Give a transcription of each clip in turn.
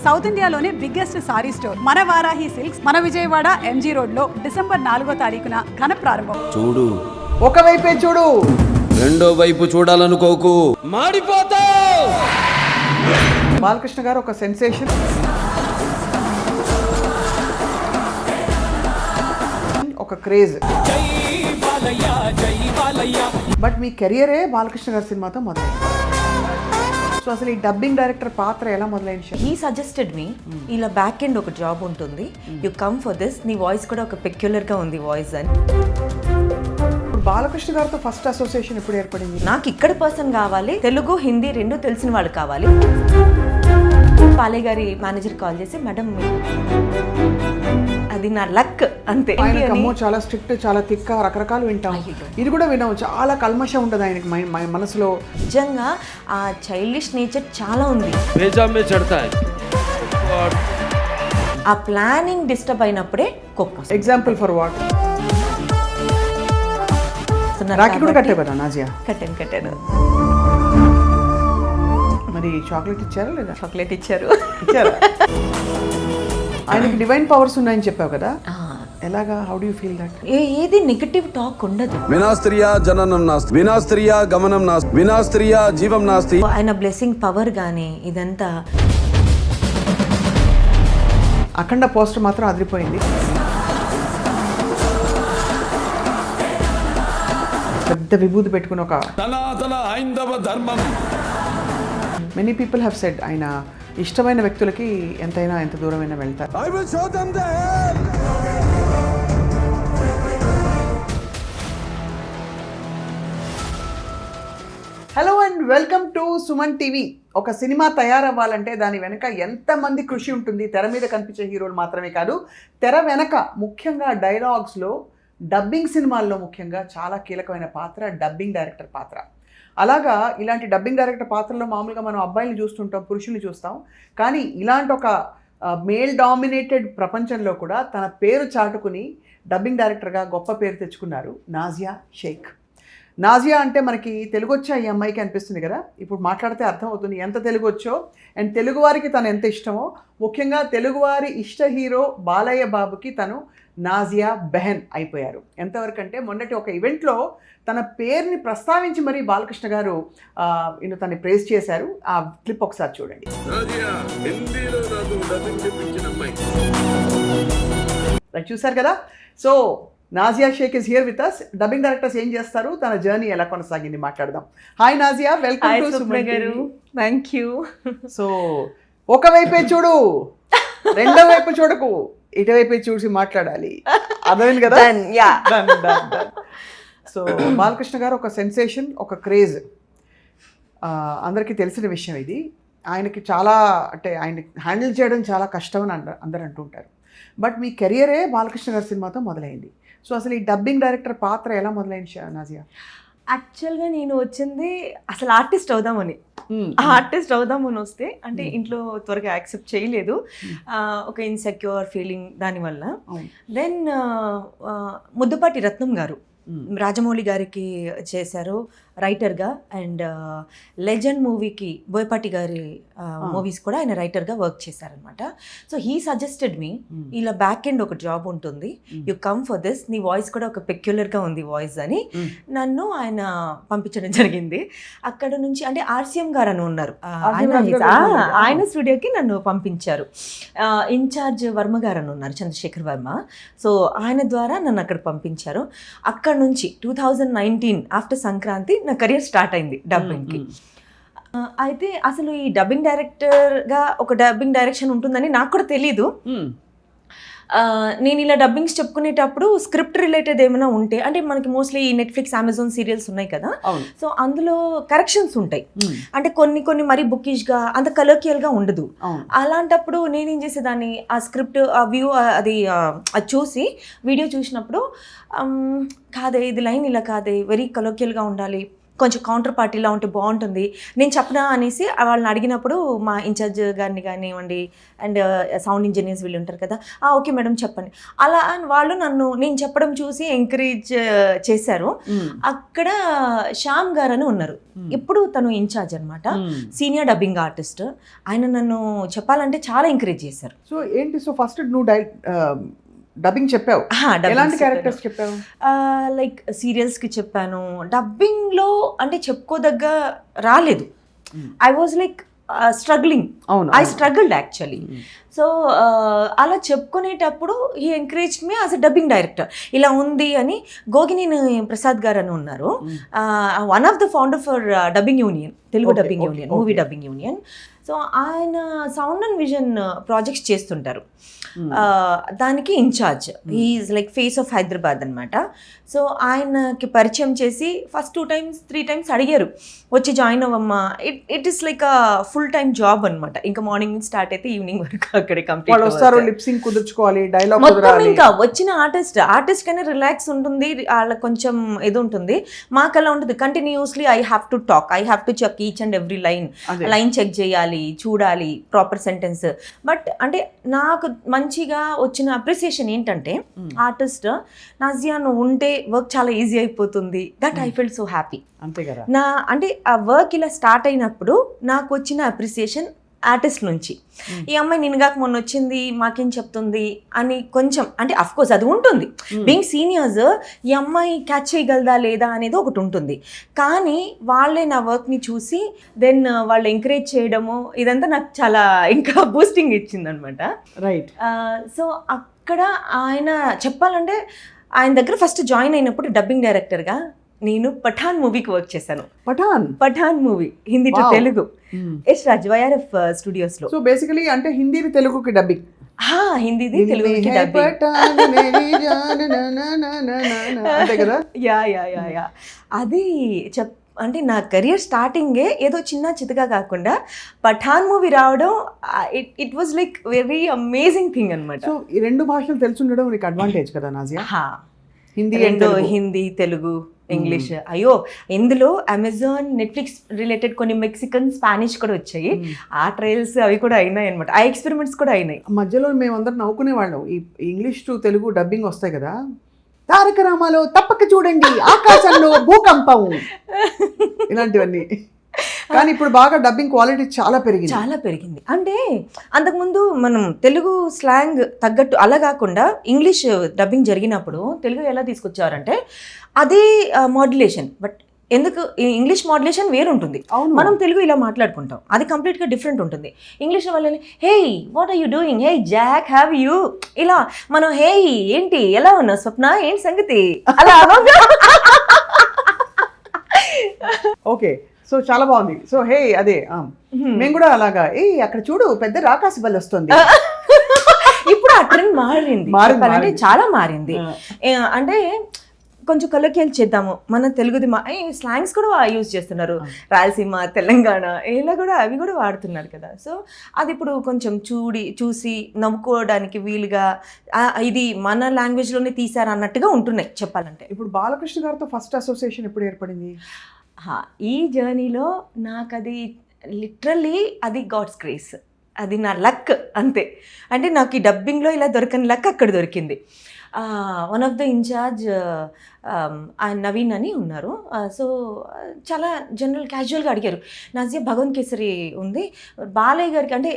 South ఇండియాలోనే biggest sorry store మన Varahi silks మన విజయవాడ ఎంజీ రోడ్ లో డిసెంబర్ 4వ తారీఖున ఘన ప్రారంభం. చూడు ఒకవైపే చూడు, రెండో వైపు చూడాలనుకోకు, మాడిపోతావు. బాలకృష్ణ గారు ఒక సెన్సేషన్, ఒక క్రేజ్. బట్ మీ కెరియరే బాలకృష్ణ గారి సినిమాతో మొదలైంది. సో అసలు ఈ డబ్బింగ్ డైరెక్టర్ పాత్ర ఎలా మొదలైంది? హీ సజెస్టెడ్ మీ, ఇలా బ్యాక్ ఎండ్ ఒక జాబ్ ఉంటుంది, యూ కమ్ ఫర్ దిస్, నీ వాయిస్ కూడా ఒక పెక్యులర్గా ఉంది వాయిస్ అని. ఇప్పుడు బాలకృష్ణ గారితో ఫస్ట్ అసోసియేషన్ ఎప్పుడు ఏర్పడింది? నాకు ఇక్కడ పర్సన్ కావాలి, తెలుగు హిందీ రెండు తెలిసిన వాళ్ళు కావాలి. పాలే గారి మేనేజర్ కాల్ చేసి, మేడం అది నా లక్ అంతే. ఆయనకమ్మో చాలా స్ట్రిక్ట్, చాలా తిక్క, రకరకాలు వింటాం. ఇది కూడా విన్నాము, చాలా కల్మషం ఉంటుంది ఆయనకి మనసులో. నిజంగా ఆ చైల్డిష్ నేచర్ చాలా ఉంది. ఆ ప్లానింగ్ డిస్టర్బ్ అయినప్పుడే కోపం. Example for what? రాఖీ కూడా కట్టావు కదా నాజియా? కట్టాను. మరి చాక్లెట్ ఇచ్చారా లేదా? చాక్లెట్ ఇచ్చారా? ఆయనకి డివైన్ పవర్స్ ఉన్నాయని చెప్పావు కదా, ఎలాగా? How do you feel that? ఏది నెగటివ్ టాక్ ఉండదు. వినాస్త్రియా జననం నాస్తి, వినాస్త్రియా గమనం నాస్తి, వినాస్త్రియా జీవం నాస్తి. ఆయన బ్లెస్సింగ్ పవర్ గానీ ఇదంతా. అఖండ పోస్టర్ మాత్రం అదిరిపోయింది. పెద్ద విభూతి పెట్టుకుని ఒక సనాతన హైందవ ధర్మం. మెనీ పీపుల్ హ్యావ్ సెడ్ ఆయన ఇష్టమైన వ్యక్తులకి ఎంత దూరమైనా వెళ్తారు. I will show them the hell. Hello and welcome to Suman TV. ఒక సినిమా తయారవ్వాలంటే దాని వెనక ఎంతమంది కృషి ఉంటుంది. తెర మీద కనిపించే హీరోలు మాత్రమే కాదు, తెర వెనక ముఖ్యంగా డైలాగ్స్లో, డబ్బింగ్ సినిమాల్లో ముఖ్యంగా చాలా కీలకమైన పాత్ర డబ్బింగ్ డైరెక్టర్ పాత్ర. అలాగా ఇలాంటి డబ్బింగ్ డైరెక్టర్ పాత్రలో మామూలుగా మనం అబ్బాయిని చూస్తుంటాం, పురుషుల్ని చూస్తాం. కానీ ఇలాంటి ఒక మేల్ డామినేటెడ్ ప్రపంచంలో కూడా తన పేరు చాటుకుని డబ్బింగ్ డైరెక్టర్గా గొప్ప పేరు తెచ్చుకున్నారు నాజియా షేక్. నాజియా అంటే మనకి తెలుగు వచ్చా ఈ అమ్మాయికి అనిపిస్తుంది కదా, ఇప్పుడు మాట్లాడితే అర్థమవుతుంది ఎంత తెలుగు వచ్చో. అండ్ తెలుగువారికి తను ఎంత ఇష్టమో, ముఖ్యంగా తెలుగువారి ఇష్ట హీరో బాలయ్య బాబుకి తను నాజియా బెహన్ అయిపోయారు. ఎంతవరకు అంటే మొన్నటి ఒక ఈవెంట్లో తన పేరుని ప్రస్తావించి మరీ బాలకృష్ణ గారు తనని ప్రేజ్ చేశారు. ఆ క్లిప్ ఒకసారి చూడండి. చూశారు కదా. So Nazia Shaikh is here with us. Dubbing directors ఏం చేస్తారు, తన జర్నీ ఎలా కొనసాగింది మాట్లాడదాం. Hi Nazia, welcome to Suman TV. Thank you. So ఒకవైపే చూడు, రెండో వైపు చూడకు, ఇటువైపే చూసి మాట్లాడాలి. అర్థమైంది కదా? సో బాలకృష్ణ గారు ఒక సెన్సేషన్, ఒక క్రేజ్, అందరికీ తెలిసిన విషయం ఇది. ఆయనకి చాలా అంటే ఆయన హ్యాండిల్ చేయడం చాలా కష్టం అని అందరు అంటుంటారు. బట్ మీ కెరియరే బాలకృష్ణ గారి సినిమాతో మొదలైంది. సో అసలు ఈ డబ్బింగ్ డైరెక్టర్ పాత్ర ఎలా మొదలైంది నాజియా? యాక్చువల్గా నేను వచ్చింది అసలు ఆర్టిస్ట్ అవుదామని. ఆర్టిస్ట్ అవుదామని వస్తే అంటే ఇంట్లో త్వరగా యాక్సెప్ట్ చేయలేదు, ఒక ఇన్సెక్యూర్ ఫీలింగ్ దానివల్ల. దెన్ ముద్దుపాటి రత్నం గారు రాజమౌళి గారికి చేశారు రైటర్గా, అండ్ లెజెండ్ మూవీకి బోయపాటి గారి మూవీస్ కూడా ఆయన రైటర్గా వర్క్ చేశారనమాట. సో హీ సజెస్టెడ్ మీ, ఇలా బ్యాక్ ఎండ్ ఒక జాబ్ ఉంటుంది, యూ కమ్ ఫర్ దిస్, నీ వాయిస్ కూడా ఒక పెక్యులర్గా ఉంది వాయిస్ అని నన్ను ఆయన పంపించడం జరిగింది. అక్కడ నుంచి అంటే ఆర్సిఎం గారు అని ఉన్నారు, ఆయన స్టూడియోకి నన్ను పంపించారు. ఇన్ఛార్జ్ వర్మ గారు అని ఉన్నారు, చంద్రశేఖర్ వర్మ. సో ఆయన ద్వారా నన్ను అక్కడ పంపించారు. అక్కడ నుంచి 2019 ఆఫ్టర్ సంక్రాంతి నా కెరియర్ స్టార్ట్ అయింది డబ్బింగ్కి. అయితే అసలు ఈ డబ్బింగ్ డైరెక్టర్గా ఒక డబ్బింగ్ డైరెక్షన్ ఉంటుందని నాకు కూడా తెలీదు. నేను ఇలా డబ్బింగ్స్ చెప్పుకునేటప్పుడు స్క్రిప్ట్ రిలేటెడ్ ఏమైనా ఉంటే, అంటే మనకి మోస్ట్లీ ఈ నెట్ఫ్లిక్స్, అమెజాన్ సీరియల్స్ ఉన్నాయి కదా, సో అందులో కరెక్షన్స్ ఉంటాయి. అంటే కొన్ని మరీ బుకిష్గా, అంత కలర్కియల్గా ఉండదు. అలాంటప్పుడు నేనేం చేసేదాన్ని, ఆ స్క్రిప్ట్, ఆ వ్యూ, అది చూసి వీడియో చూసినప్పుడు కాదే ఇది లైన్ ఇలా కాదే, వెరీ కలర్కియల్గా ఉండాలి, కొంచెం కౌంటర్ పార్టీలా ఉంటే బాగుంటుంది, నేను చెప్పనా అనేసి వాళ్ళని అడిగినప్పుడు మా ఇన్ఛార్జ్ గారిని కానివ్వండి అండ్ సౌండ్ ఇంజనీర్స్ వీళ్ళు ఉంటారు కదా, ఓకే మేడం చెప్పండి అలా అని వాళ్ళు నేను చెప్పడం చూసి ఎంకరేజ్ చేశారు. అక్కడ శ్యామ్ గారు అని ఉన్నారు, ఇప్పుడు తను ఇన్ఛార్జ్ అనమాట, సీనియర్ డబ్బింగ్ ఆర్టిస్ట్. ఆయన నన్ను చెప్పాలంటే చాలా ఎంకరేజ్ చేశారు. సో ఏంటి, సో ఫస్ట్ నువ్వు డబ్బింగ్ చెప్పావు, ఎలాంటి క్యారెక్టర్స్ చెప్పావు? లైక్ సీరియల్స్కి చెప్పాను. డబ్బింగ్లో అంటే చెప్పుకోదగ్గ రాలేదు. I was like struggling, I struggled actually. So అలా చెప్పుకునేటప్పుడు ఈ encourage me as a dubbing director. ఇలా ఉంది అని గోగినేని ప్రసాద్ గారు అని ఉన్నారు, one of the founder for dubbing union, Telugu dubbing union, movie dubbing union. So ఆయన సౌండ్ అండ్ విజన్ ప్రాజెక్ట్స్ చేస్తుంటారు, దానికి incharge. He's like face of Hyderabad అనమాట. సో ఆయనకి పరిచయం చేసి ఫస్ట్ 2 times 3 times అడిగారు వచ్చి జాయిన్ అవ్వమ్మా. It is like a full time job అనమాట. ఇంకా మార్నింగ్ స్టార్ట్ అయితే ఈవినింగ్ వరకు అక్కడే కంప్లీట్ వస్తారు, లిప్సింగ్ కుదుర్చుకోవాలి, డైలాగ్ మొత్తం. ఇంకా వచ్చిన ఆర్టిస్ట్ కన్నా రిలాక్స్ ఉంటుంది, వాళ్ళకి కొంచెం ఇది ఉంటుంది. మాకు అలా ఉంటుంది, continuously I have to talk, I have to check each and every line check చేయాలి, చూడాలి ప్రాపర్ సెంటెన్స్. బట్ అంటే నాకు మంచిగా వచ్చిన అప్రిసియేషన్ ఏంటంటే ఆర్టిస్ట్ నాజియా నువ్వు ఉంటే వర్క్ చాలా ఈజీ అయిపోతుంది, that I felt so happy. అంతే కదా. అంటే ఆ వర్క్ ఇలా స్టార్ట్ అయినప్పుడు నాకు వచ్చిన అప్రిసియేషన్ ఆర్టిస్ట్ నుంచి, ఈ అమ్మాయి నిన్నగాక మొన్న వచ్చింది మాకేం చెప్తుంది అని కొంచెం, అంటే అఫ్ కోర్స్ అది ఉంటుంది, బీయింగ్ సీనియర్స్ ఈ అమ్మాయి క్యాచ్ చేయగలదా లేదా అనేది ఒకటి ఉంటుంది. కానీ వాళ్ళే నా వర్క్ని చూసి దెన్ వాళ్ళు ఎంకరేజ్ చేయడము ఇదంతా నాకు చాలా ఇంకా బూస్టింగ్ ఇచ్చింది అనమాట. రైట్. సో అక్కడ ఆయన చెప్పాలంటే ఆయన దగ్గర ఫస్ట్ జాయిన్ అయినప్పుడు డబ్బింగ్ డైరెక్టర్గా నేను పఠాన్ మూవీకి వర్క్ చేశాను. Pathaan movie Hindi to Telugu, Yash Raj YRF studios లో. సో బేసికలీ అంటే హిందీ తెలుగుకి డబ్బింగ్, హిందీది తెలుగుకి డబ్బింగ్. అంతే కదా. యా అది అంటే నా కెరియర్ స్టార్టింగే ఏదో చిన్న చితగా కాకుండా పఠాన్ మూవీ రావడం it was like very amazing thing అనమాట. సో ఈ 2 భాషలు తెలుసుండడం నీకు అడ్వాంటేజ్ కదా నాజియా. హిందీ తెలుగు ఇంగ్లీష్. అయ్యో ఇందులో అమెజాన్ నెట్ఫ్లిక్స్ రిలేటెడ్ కొన్ని మెక్సికన్ స్పానిష్ కూడా వచ్చాయి, ఆ ట్రయల్స్ అవి కూడా అయినాయి అనమాట, ఆ ఎక్స్పెరిమెంట్స్ కూడా అయినాయి. మధ్యలో మేమందరం నవ్వుకునే వాళ్ళం, ఈ ఇంగ్లీష్ టు తెలుగు డబ్బింగ్ వస్తాయి కదా, తారక రామాలో తప్పక చూడండి, ఆకాశంలో భూకంపం, ఇలాంటివన్నీ. కానీ ఇప్పుడు బాగా డబ్బింగ్ క్వాలిటీ చాలా పెరిగింది. అంటే అంతకుముందు మనం తెలుగు స్లాంగ్ తగ్గట్టు అలా కాకుండా ఇంగ్లీష్ డబ్బింగ్ జరిగినప్పుడు తెలుగు ఎలా తీసుకొచ్చారంటే అదే మాడ్యులేషన్, బట్ ఎందుకు ఇంగ్లీష్ మాడ్యులేషన్ వేరుంటుంది, మనం తెలుగు ఇలా మాట్లాడుకుంటాం, అది కంప్లీట్గా డిఫరెంట్ ఉంటుంది. ఇంగ్లీష్ వాళ్ళని hey what are you doing, hey Jack have you, ఇలా మనం హే ఏంటి ఎలా ఉన్నావు స్వప్న ఏంటి సంగతి అలా. ఓకే, సో చాలా బాగుంది. సో హే అదే మేము కూడా అలాగా అక్కడ చూడు పెద్ద రాకాసి బల్ వస్తుంది. ఇప్పుడు ఆ ట్రెండ్ మారింది, చాలా మారింది. అంటే కొంచెం కలర్కి చేద్దాము మన తెలుగుది, స్లాంగ్స్ కూడా యూజ్ చేస్తున్నారు, రాయలసీమ తెలంగాణ ఇలా కూడా అవి కూడా వాడుతున్నారు కదా. సో అది ఇప్పుడు కొంచెం చూసి నవ్వుకోవడానికి వీలుగా ఇది మన లాంగ్వేజ్లోనే తీసారు అన్నట్టుగా ఉంటున్నాయి చెప్పాలంటే. ఇప్పుడు బాలకృష్ణ గారితో ఫస్ట్ అసోసియేషన్ ఎప్పుడు ఏర్పడింది? ఈ జర్నీలో నాకు అది లిటరల్లీ అది గాడ్స్ గ్రేస్, అది నా లక్ అంతే. అంటే నాకు ఈ డబ్బింగ్లో ఇలా దొరకని లక్ అక్కడ దొరికింది. వన్ ఆఫ్ ద ఇన్ఛార్జ్ ఆయన నవీన్ అని ఉన్నారు. సో చాలా జనరల్ క్యాజువల్గా అడిగారు, నాజియా భగవంత్ కేసరి ఉంది బాలయ్య గారికి, అంటే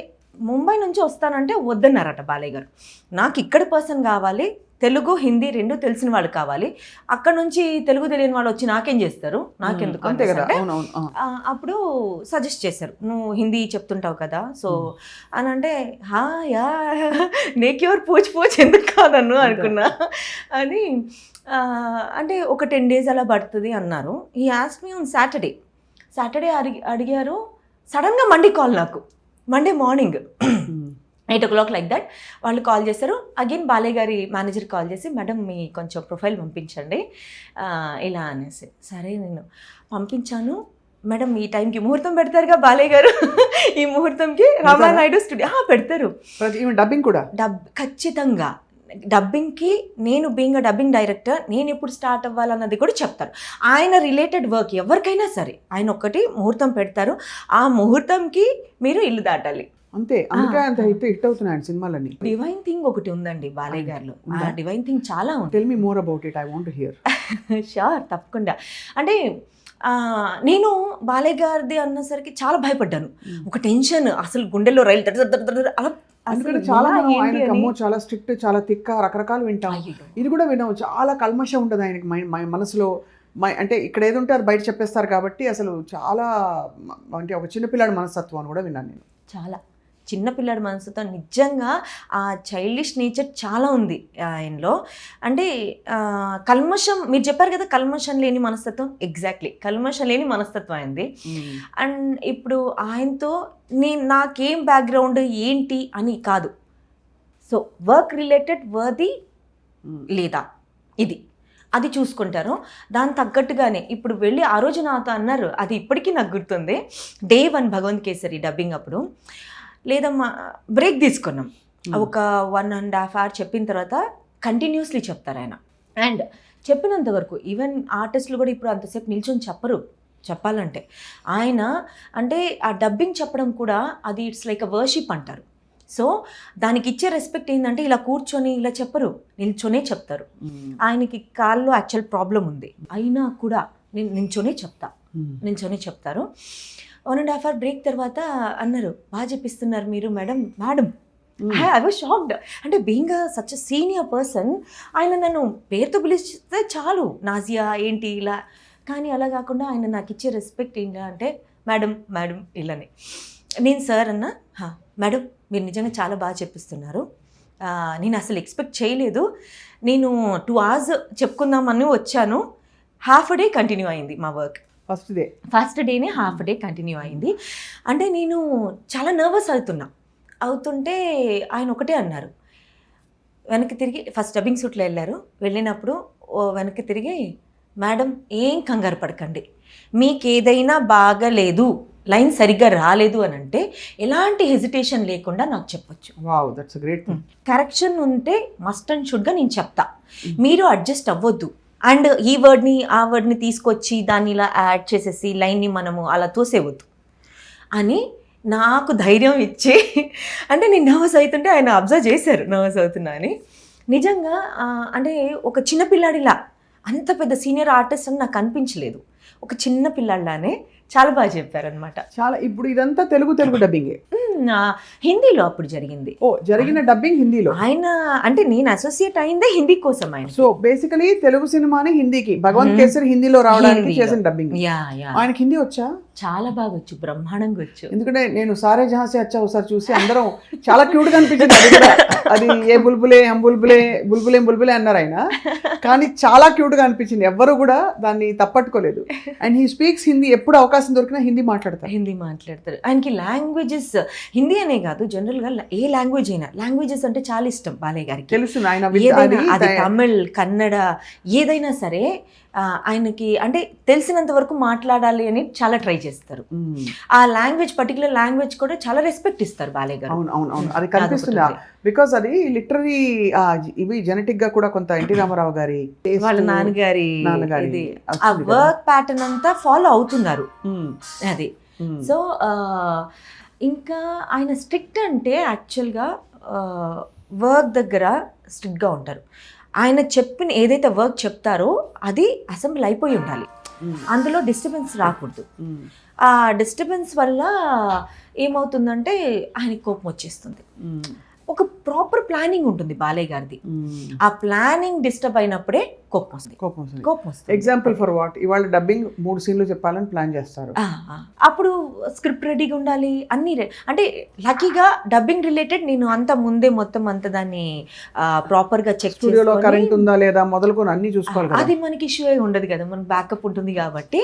ముంబై నుంచి వస్తానంటే వద్దన్నారట బాలయ్య గారు. నాకు ఇక్కడ పర్సన్ కావాలి, తెలుగు హిందీ 2 తెలిసిన వాళ్ళు కావాలి, అక్కడ నుంచి తెలుగు తెలియని వాళ్ళు వచ్చి నాకేం చేస్తారు, నాకెందుకు. అప్పుడు సజెస్ట్ చేశారు, నువ్వు హిందీ చెప్తుంటావు కదా సో అని అంటే యా నేకెవరు పూచి ఎందుకు కాదన్ను అనుకున్నా అని. అంటే ఒక 10 days అలా పడుతుంది అన్నారు. ఈ ఆస్క్ మీ ఆన్ సాటర్డే అడిగారు. సడన్గా మండే కాల్, నాకు Monday morning 8 o'clock like that వాళ్ళు కాల్ చేస్తారు. అగైన్ బాలయ్య గారి మేనేజర్ కాల్ చేసి మేడం మీ కొంచెం ప్రొఫైల్ పంపించండి ఇలా అనేసి. సరే నేను పంపించాను. మేడం ఈ టైంకి ముహూర్తం పెడతారుగా బాలయ్య గారు, ఈ ముహూర్తంకి రామానాయుడు స్టూడియో పెడతారు. డబ్బింగ్ కూడా ఖచ్చితంగా డబ్బింగ్కి నేను బీయింగ్ డబ్బింగ్ డైరెక్టర్ నేను ఎప్పుడు స్టార్ట్ అవ్వాలన్నది కూడా చెప్తారు. ఆయన రిలేటెడ్ వర్క్ ఎవరికైనా సరే ఆయన ఒక్కటి ముహూర్తం పెడతారు, ఆ ముహూర్తంకి మీరు ఇల్లు దాటాలి అంతే. అందుకే అంత హిట్ అవుతున్నాయి సినిమాలన్నీ. డివైన్ థింగ్ ఒకటి ఉందండి బాలయ్య గారిలో. ఆ డివైన్ థింగ్ చాలా ఉంది. Tell me more about it, I want to hear. Sure, తప్పకుండా. అంటే నేను బాలయ్య గారిది అన్నసరికి చాలా భయపడ్డాను. ఒక టెన్షన్, అసలు గుండెల్లో రైలు అలా. అందుకని చాలా ఆయనకి అమ్మో చాలా స్ట్రిక్ట్, చాలా తిక్క, రకరకాలు వింటాం. ఇది కూడా విన్నాము, చాలా కల్మషం ఉంటుంది ఆయనకి మనసులో. అంటే ఇక్కడ ఏది ఉంటే అది బయట చెప్పేస్తారు కాబట్టి అసలు చాలా అంటే ఒక చిన్నపిల్లాడి మనస్తత్వం అని కూడా విన్నాను నేను. చాలా చిన్నపిల్లాడి మనసుతో నిజంగా ఆ చైల్డిష్ నేచర్ చాలా ఉంది ఆయనలో. అంటే కల్మషం, మీరు చెప్పారు కదా కల్మషం లేని మనస్తత్వం, ఎగ్జాక్ట్లీ కల్మషం లేని మనస్తత్వం అయింది. అండ్ ఇప్పుడు ఆయనతో నాకేం బ్యాక్గ్రౌండ్ ఏంటి అని కాదు, సో వర్క్ రిలేటెడ్ వర్ది లేదా ఇది అది చూసుకుంటారు. దాని తగ్గట్టుగానే ఇప్పుడు వెళ్ళి ఆ రోజు నాతో అన్నారు, అది ఇప్పటికీ నాకు గుర్తుంది. Day 1 భగవంత్ కేసరి డబ్బింగ్ అప్పుడు లేదమ్మా బ్రేక్ తీసుకున్నాం, ఒక 1.5 hour చెప్పిన తర్వాత కంటిన్యూస్లీ చెప్తారు ఆయన. అండ్ చెప్పినంత వరకు ఈవెన్ ఆర్టిస్టులు కూడా ఇప్పుడు అంతసేపు నిల్చొని చెప్పరు చెప్పాలంటే. ఆయన అంటే ఆ డబ్బింగ్ చెప్పడం కూడా అది ఇట్స్ లైక్ అ వర్షిప్ అంటారు. సో దానికి ఇచ్చే రెస్పెక్ట్ ఏంటంటే ఇలా కూర్చొని ఇలా చెప్పరు, నిల్చొనే చెప్తారు. ఆయనకి కాల్లో యాక్చువల్ ప్రాబ్లం ఉంది, అయినా కూడా నేను నిల్చొనే చెప్తారు. 1.5 hour బ్రేక్ తర్వాత అన్నారు, బాగా చెప్పిస్తున్నారు మీరు మేడం. I was shocked. అంటే being such a senior person ఆయన నన్ను పేరుతో పిలిస్తే చాలు, నాజియా ఏంటి ఇలా, కానీ అలా కాకుండా ఆయన నాకు ఇచ్చే రెస్పెక్ట్ ఏంటి అంటే మేడం ఇలానే. నేను సార్ అన్నా, మేడం మీరు నిజంగా చాలా బాగా చెప్పిస్తున్నారు, నేను అసలు ఎక్స్పెక్ట్ చేయలేదు, నేను 2 hours చెప్పుకుందామని వచ్చాను, హాఫ్ డే కంటిన్యూ అయింది మా వర్క్. ఫస్ట్ డేనే హాఫ్ డే కంటిన్యూ అయింది. అంటే నేను చాలా నర్వస్ అవుతుంటే ఆయన ఒకటే అన్నారు, వెనక్కి తిరిగి ఫస్ట్ డబ్బింగ్ సూట్లో వెళ్ళినప్పుడు వెనక్కి తిరిగి, మేడం ఏం కంగారు పడకండి, మీకు ఏదైనా బాగలేదు, లైన్ సరిగ్గా రాలేదు అని అంటే ఎలాంటి హెజిటేషన్ లేకుండా నాకు చెప్పొచ్చు. Wow, that's great. కరెక్షన్ ఉంటే మస్ట్ అండ్ షుడ్గా నేను చెప్తా, మీరు అడ్జస్ట్ అవ్వద్దు. అండ్ ఈ వర్డ్ని ఆ వర్డ్ని తీసుకొచ్చి దాన్ని ఇలా యాడ్ చేసేసి లైన్ని మనము అలా తోసేవద్దు అని నాకు ధైర్యం ఇచ్చి, అంటే నేను నర్వస్ అవుతుంటే ఆయన అబ్జర్వ్ చేశారు నర్వస్ అవుతున్నా అని. నిజంగా అంటే ఒక చిన్నపిల్లాడిలా, అంత పెద్ద సీనియర్ ఆర్టిస్ట్ అని నాకు అనిపించలేదు, ఒక చిన్న పిల్లాడిలానే చాలా బాగా చెప్పారనమాట. చాలా. ఇప్పుడు ఇదంతా తెలుగు డబ్బింగ్ హిందీలో అప్పుడు జరిగింది. జరిగిన డబ్బింగ్ హిందీలో. ఆయన అంటే నేను అసోసియేట్ అయిందే హిందీ కోసం. ఆయన సో బేసికలీ తెలుగు సినిమాని హిందీకి, భగవంత్ కేసరి హిందీలో రావడానికి చేసిన డబ్బింగ్. ఆయనకి హిందీ వచ్చా? చాలా బాగా వచ్చు, బ్రహ్మాండంగా వచ్చు. ఎందుకంటే నేను సారే జహాసే అచ్చా ఒకసారి చూసి అందరం చాలా క్యూట్ గా అనిపించింది. అది ఏ బుల్బులే హం బుల్బులే అన్నారు ఆయన, కానీ చాలా క్యూట్ గా అనిపించింది. ఎవ్వరు కూడా దాన్ని తప్పట్టుకోలేదు. అండ్ హీ స్పీక్స్ హిందీ, ఎప్పుడు అవకాశం దొరికినా హిందీ మాట్లాడతారు. ఆయనకి లాంగ్వేజెస్ హిందీ అనే కాదు, జనరల్ గా ఏ లాంగ్వేజ్ అయినా, లాంగ్వేజెస్ అంటే చాలా ఇష్టం బాలయ్య గారికి. తెలుసు ఆయన, అది తమిళ్, కన్నడ ఏదైనా సరే ఆయనకి అంటే తెలిసినంత వరకు మాట్లాడాలి అని చాలా ట్రై చేస్తారు. ఆ లాంగ్వేజ్, పర్టికులర్ లాంగ్వేజ్ కూడా చాలా రెస్పెక్ట్ ఇస్తారు బాలయ్య గారు. అవును, అది కనిపిస్తుంది. బికాస్ అది లిటరరీ ఇవి జెనెటిక్ గా కూడా కొంత ఎన్టీ రామారావు గారి వాళ్ళ నాన్నగారి ఆ వర్క్ ప్యాటర్న్ అంతా ఫాలో అవుతున్నారు అది. సో ఇంకా ఆయన స్ట్రిక్ట్ అంటే యాక్చువల్గా వర్క్ దగ్గర స్ట్రిక్ట్గా ఉంటారు. ఆయన చెప్పిన ఏదైతే వర్క్ చెప్తారో అది అసెంబ్లీ అయిపోయి ఉండాలి, అందులో డిస్టర్బెన్స్ రాకూడదు. ఆ డిస్టర్బెన్స్ వల్ల ఏమవుతుందంటే ఆయనకి కోపం వచ్చేస్తుంది. ఒక ప్రాపర్ ప్లానింగ్ ఉంటుంది బాలయ్య గారిది, ఆ ప్లానింగ్ డిస్టర్బ్ అయినప్పుడే కోపం వస్తుంది. Example for what? ఇవాళ డబ్బింగ్ 3 సీన్లు చెప్పాలని ప్లాన్ చేస్తారు, అప్పుడు స్క్రిప్ట్ రెడీగా ఉండాలి అన్ని. అంటే లక్కీగా డబ్బింగ్ రిలేటెడ్ నేను అంత ముందే మొత్తం అంత దాన్ని ప్రాపర్ గా చెక్, స్టూడియోలో కరెంట్ ఉందా లేదా మొదలుకొని అన్ని చూసుకోవాలి. అది మనకి ఇష్యూ అయి ఉండదు కదా, మనకి బ్యాకప్ ఉంటుంది కాబట్టి.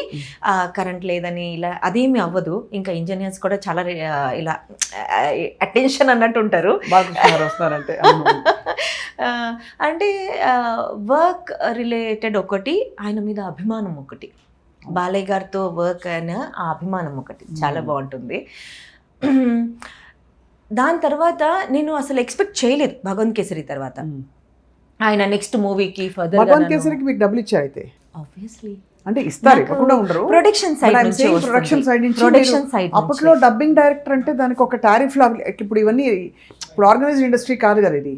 కరెంట్ లేదని ఇలా అదేమి అవ్వదు. ఇంకా ఇంజనీర్స్ కూడా చాలా ఇలా అటెన్షన్ అన్నట్టు ఉంటారు. వస్తారంటే అంటే వర్క్ రిలేటెడ్ ఒకటి, ఆయన మీద అభిమానం ఒకటి, బాలయ్య గారితో వర్క్ అయిన ఆ అభిమానం ఒకటి చాలా బాగుంటుంది. దాని తర్వాత నేను అసలు ఎక్స్పెక్ట్ చేయలేదు భగవంత్ కేసరి తర్వాత. ఆయన నెక్స్ట్ మూవీకి ఫర్దర్ భగవాన్ కేసరికి మీకు డబ్బులు ఇచ్చారు అయితే? ఆబ్వియస్లీ అంటే ఇస్తారు, ఇవ్వకుండా ఉండరు. ప్రొడక్షన్ సైడ్ నుంచి ప్రొడక్షన్ సైడ్ నుంచి ప్రొడక్షన్ సైడ్ అప్పట్లో డబ్బింగ్ డైరెక్టర్ అంటే దానికి ఒక టారిఫ్ లా, ఇప్పుడు ఇవన్నీ ఇప్పుడు ఆర్గనైజ్డ్ ఇండస్ట్రీ కాదు కదా ఇది.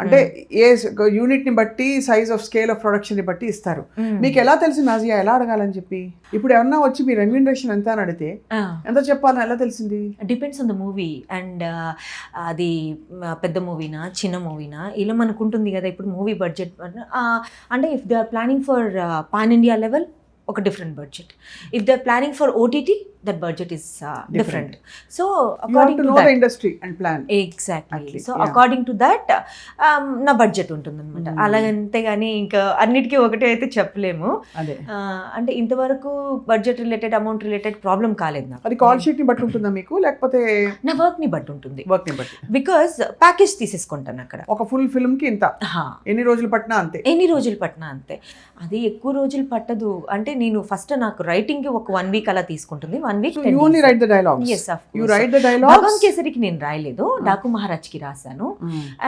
అంటే ఏ యూనిట్ ని బట్టి size of scale of production ని బట్టి ఇస్తారు. మీకు ఎలా తెలిసి నాజియా ఎలా అడగాలని చెప్పి? ఇప్పుడు ఎవరన్నా వచ్చి మీ రెమ్యూనరేషన్ ఎంత అని అడిగితే ఎంత చెప్పాలని ఎలా తెలిసింది? Depends on the movie and అది పెద్ద మూవీనా చిన్న మూవీనా ఇలా మనకు ఉంటుంది కదా. ఇప్పుడు మూవీ బడ్జెట్ అంటే if they are planning for pan India level ఒక different budget. If they are planning for OTT that budget is different. So according to that industry and plan exactly. So according to that నా budget ఉంటుంది అనమాట. అలాగంతే కానీ ఇంకా అన్నిటికీ ఒకటే అయితే చెప్పలేము. అంటే ఇంతవరకు budget related amount related problem కాలేదు నాకు. అది కాల్ షీట్ ని బట్టి ఉంటుందా మీకు, లేకపోతే నా వర్క్ ని బట్టి ఉంటుంది? వర్క్ ని బట్టి, బికాస్ ప్యాకేజ్ తీసేసుకుంటాను అక్కడ. ఒక ఫుల్ ఫిల్మ్ కి ఇంత, ఎన్ని రోజులు పట్టినా అంతే. ఎన్ని రోజులు పట్టినా అంతే. అది ఎక్కువ రోజులు పట్టదు. అంటే నేను ఫస్ట్ నాకు రైటింగ్ కి ఒక 1 week అలా తీసుకుంటుంది. 1 week you only write the dialogues? Yes, of course. You write the dialogues? భగవాన్ కేసరికి నేను రాయలేదు, డాకు మహారాజ్ కి రాశాను.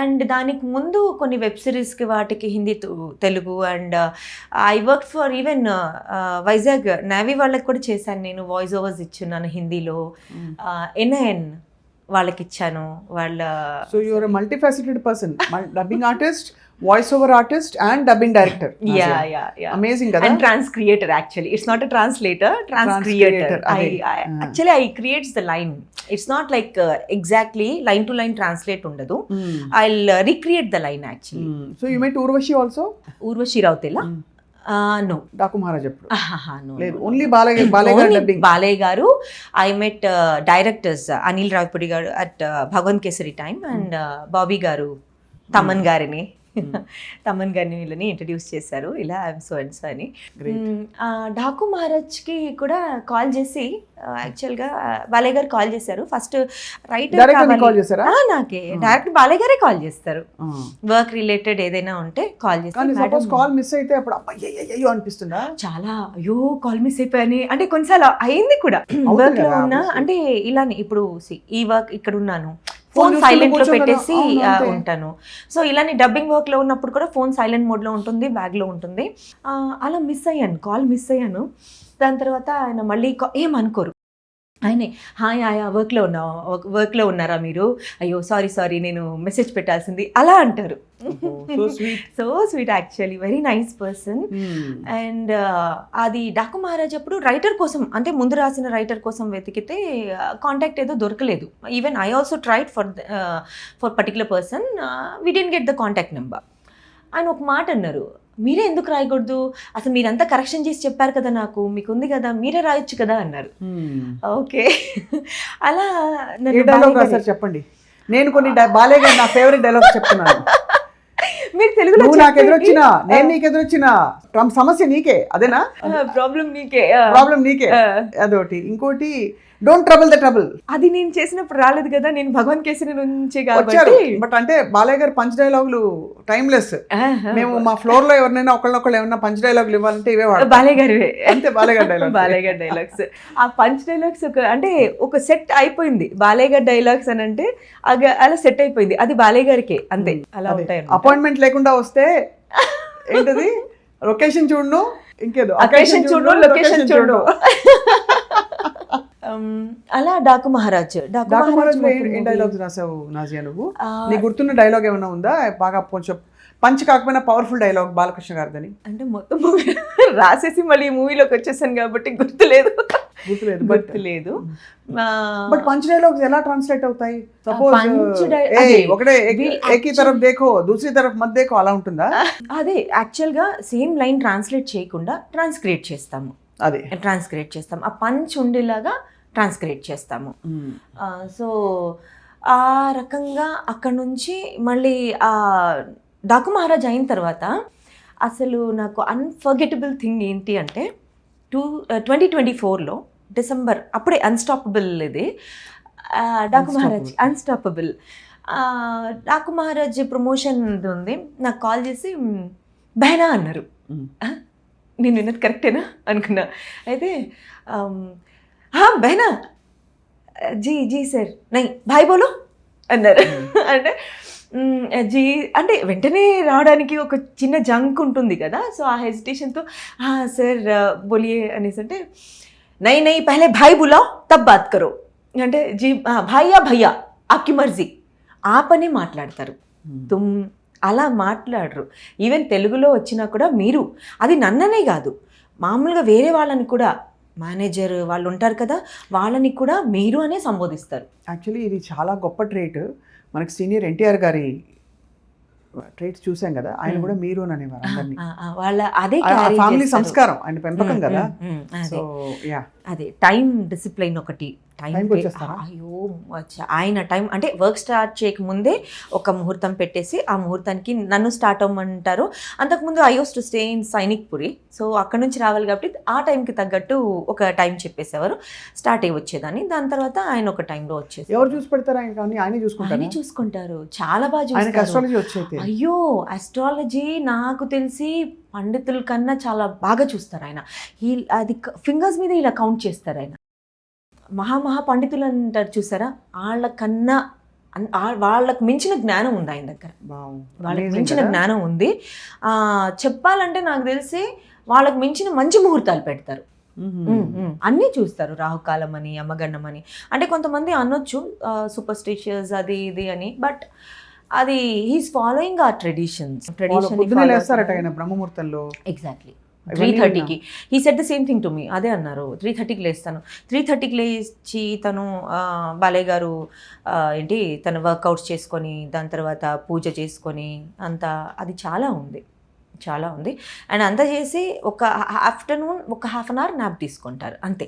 అండ్ దానికి ముందు కొన్ని వెబ్ సిరీస్ కి వాటికి Hindi Telugu and I work for even Vizag navy వాళ్ళకి కూడా చేశాను నేను. వాయిస్ ఓవర్స్ ఇచ్చున్నాను హిందీలో. NIN వాళ్ళకి ఇచ్చాను. వాళ్ళ so you are a multifaceted person, dubbing artist, voice over artist and dubbing director. yeah amazing కదా. and transcreator actually, it's not a translator, transcreator. Actually I creates the line. It's not like exactly line to line translate undadu. I'll recreate the line actually. So you met Urvashi also? Urvashi Rautela? No. Daaku Maharaj ఎప్పుడు? No. లేదు, only Balayya dubbing. Balayya గారు. I met directors Anil Ravipudi garu at Bhagwan Kesari time and Bobby garu Thaman గారిని తమన్ గారిని వీళ్ళని introduce చేశారు. ఇలా I'm so and so అని. డాకు మహారాజ్కి కూడా కాల్ చేసి యాక్చువల్గా బాలయ్య గారు కాల్ చేశారు. ఫస్ట్ రైటర్ నాకే డైరెక్ట్ బాలయ్య గారే కాల్ చేస్తారు. వర్క్ రిలేటెడ్ ఏదైనా ఉంటే కాల్ చేస్తారు. కాల్ మిస్ అయితే అప్పుడు అయ్యో అనిపిస్తుందా? చాలా అయ్యో కాల్ మిస్ అయిపోయాని అంటే కొన్నిసార్లు అయింది కూడా. వర్క్ లో ఉన్నా అంటే ఇలానే ఇప్పుడు ఈ వర్క్ ఇక్కడ ఉన్నాను, ఫోన్ సైలెంట్ లో పెట్టేసి ఉంటాను. సో ఇలానే డబ్బింగ్ వర్క్ లో ఉన్నప్పుడు కూడా ఫోన్ సైలెంట్ మోడ్ లో ఉంటుంది, బ్యాగ్ లో ఉంటుంది. అలా మిస్ అయ్యాను, కాల్ మిస్ అయ్యాను. దాని తర్వాత ఆయన మళ్ళీ ఏమనుకోరు, ఆయనే హాయ్ ఆయా వర్క్లో ఉన్నారా మీరు, అయ్యో సారీ నేను మెసేజ్ పెట్టాల్సింది అలా అంటారు. So sweet actually, very nice person. And అది డాకు మహారాజ్ అప్పుడు రైటర్ కోసం అంటే ముందు రాసిన రైటర్ కోసం వెతికితే కాంటాక్ట్ ఏదో దొరకలేదు. Even I also tried for particular person, we didn't get the contact number. ఆయన ఒక మాట అన్నారు, మీరే ఎందుకు రాయకూడదు, అసలు మీరంతా కరెక్షన్ చేసి చెప్పారు కదా, నాకు మీకు ఉంది కదా, మీరే రాయొచ్చు కదా అన్నారు. ఓకే అలా చెప్పండి. నేను కొన్ని బాలయ్య గారు నా ఫేవరెట్ డైలాగ్స్ చెప్తున్నాను. మీరు తెలుగులో నాకు ఎదురొచ్చినా నేను నీకు ఎదురొచ్చినా సమస్య నీకే, అదేనా? ప్రాబ్లం నీకే అదొకటి. ఇంకోటి డోంట్ ట్రబుల్ ద ట్రబుల్. అది నేను చేసినప్పుడు రాలేదు కదా, నేను భగవాన్ కేసరి నుంచి కాబట్టి. బట్ అంటే బాలయ్య గారు పంచ్ డైలాగులు టైమ్లెస్. మేము మా ఫ్లోర్ లో ఎవరినైనా ఒకళ్ళొకళ్ళు ఏమన్నా పంచ్ డైలాగులు ఇవ్వాలంటే ఇవే వాడు బాలయ్య గారు. అంతే, బాలయ్య గారు డైలాగ్స్. ఆ పంచ్ డైలాగ్స్ అంటే ఒక సెట్ అయిపోయింది. బాలయ్య గారి డైలాగ్స్ అని అంటే అలా సెట్ అయిపోయింది. అది బాలయ్య గారికి అంతే. అలా ఉంటాయి. అపాయింట్మెంట్ లేకుండా వస్తే ఏంటది, లొకేషన్ చూడను, ఇంకేదో అకేషన్ చూడు, లొకేషన్ చూడు. అలా డాకు మహారాజ్ ఏం డైలాగ్స్ రాసావు నాజియా నువ్వు? నీకు గుర్తున్న డైలాగ్ ఏమైనా ఉందా బాగా కొంచెం పంచ్ కాకపోయినా పవర్ఫుల్ డైలాగ్ బాలకృష్ణ గారిదని? అంటే మొత్తం మూవీ రాసేసి మళ్ళీ ఈ మూవీలోకి వచ్చేసాను కాబట్టి గుర్తులేదు. బట్ పంచ్ డైలాగ్స్ ఎలా ట్రాన్స్లేట్ అవుతాయి? సపోజ్ ఒకటే ఏకీ తరఫ్ దేఖో దూసరీ తరఫ్ మత్ దేఖో అలా ఉంటుందా? అదే యాక్చువల్ గా సేమ్ లైన్ ట్రాన్స్లేట్ చేయకుండా ట్రాన్స్క్రియేట్ చేస్తాము. ఆ పంచ్ ఉండేలాగా ట్రాన్స్క్రియేట్ చేస్తాము. సో ఆ రకంగా అక్కడ నుంచి మళ్ళీ ఆ డాకు మహారాజ్ అయిన తర్వాత అసలు నాకు అన్ఫర్గెటబుల్ థింగ్ ఏంటి అంటే 2024లో డిసెంబర్, అప్పుడే అన్స్టాపబుల్ ఇది డాకు మహారాజ్ అన్స్టాపబుల్. డాకు మహారాజ్ ప్రమోషన్ ఉంది. నాకు కాల్ చేసి బహనా అన్నారు. నేను విన్నది కరెక్టేనా అనుకున్నా. అయితే బహనా జీ సర్ నై భాయ్ బోలో అన్నారు. అంటే జీ అంటే వెంటనే రావడానికి ఒక చిన్న జంక్ ఉంటుంది కదా, సో ఆ హెసిటేషన్తో సార్ బోలియే అనేసి అంటే నై నై పహలే భాయ్ బులాओ తబ్ బాత్ కరో అంటే జీ భాయ్యా భయ్యా ఆప్కి మర్జీ ఆ పని మాట్లాడతారు. తుమ్ అలా మాట్లాడరు. ఈవెన్ తెలుగులో వచ్చినా కూడా మీరు, అది నన్ననే కాదు మామూలుగా వేరే వాళ్ళని కూడా, మేనేజర్ వాళ్ళు ఉంటారు కదా, వాళ్ళని కూడా మీరు అనే సంబోధిస్తారు. యాక్చువల్లీ ఇది చాలా గొప్ప ట్రేట్. మనకి సీనియర్ ఎన్టీఆర్ గారి ట్రేట్స్ చూసాం కదా, ఆయన కూడా మీరు అని అనేవారు అందరినీ. వాళ్ళ అదే ఫ్యామిలీ సంస్కారం, ఆయన పెంపకం కదా. సో యా, అదే టైం డిసిప్లైన్ ఒకటి. టైంకి వచ్చేస్తారా? అయ్యో ఆయన టైం అంటే వర్క్ స్టార్ట్ చేయకముందే ఒక ముహూర్తం పెట్టేసి ఆ ముహూర్తానికి నన్ను స్టార్ట్ అవ్వమంటారు. అంతకుముందు I use to stay in Sainikpuri, so అక్కడ నుంచి రావాలి కాబట్టి ఆ టైంకి తగ్గట్టు ఒక టైం చెప్పేసేవారు, స్టార్ట్ అయ్యి వచ్చేదాన్ని. దాని తర్వాత ఆయన ఒక టైంలో వచ్చేసి. ఎవరు చూసి పెడతారు ఆయన? కానీ ఆయనే చూసుకుంటారు. ఆయనే చూసుకుంటారు, చాలా బాగా ఆయనకి చూసుకుంటారు. astrology వచ్చేది. అయ్యో అస్ట్రాలజీ నాకు తెలిసి పండితుల కన్నా చాలా బాగా చూస్తారు ఆయన. అది ఫింగర్స్ మీద ఇలా కౌంట్ చేస్తారు ఆయన. మహా పండితులు అంటారు చూసారా, వాళ్ళకన్నా వాళ్ళకు మించిన జ్ఞానం ఉంది ఆయన దగ్గర. వాళ్ళకి మించిన జ్ఞానం ఉంది. చెప్పాలంటే నాకు తెలిసి వాళ్ళకి మించిన మంచి ముహూర్తాలు పెడతారు. అన్నీ చూస్తారు, రాహుకాలం అని, యమగండం అని. అంటే కొంతమంది అనొచ్చు సూపర్స్టిషియస్ అది ఇది అని, బట్ అది హీస్ ఫాలోయింగ్ ఆ ట్రెడిషన్స్. బ్రహ్మముహూర్తంలో ఎగ్జాక్ట్లీ 3:30కి he set the same thing to me. అదే అన్నారు, 3:30కి లేస్తాను. 3:30కి లేచి తను బాలయ్య గారు ఏంటి తన వర్కౌట్స్ చేసుకొని దాని తర్వాత పూజ చేసుకొని అంతా, అది చాలా ఉంది. అండ్ అంతా చేసి ఒక ఆఫ్టర్నూన్ ఒక హాఫ్ అన్ అవర్ నాప్ తీసుకుంటారు అంతే.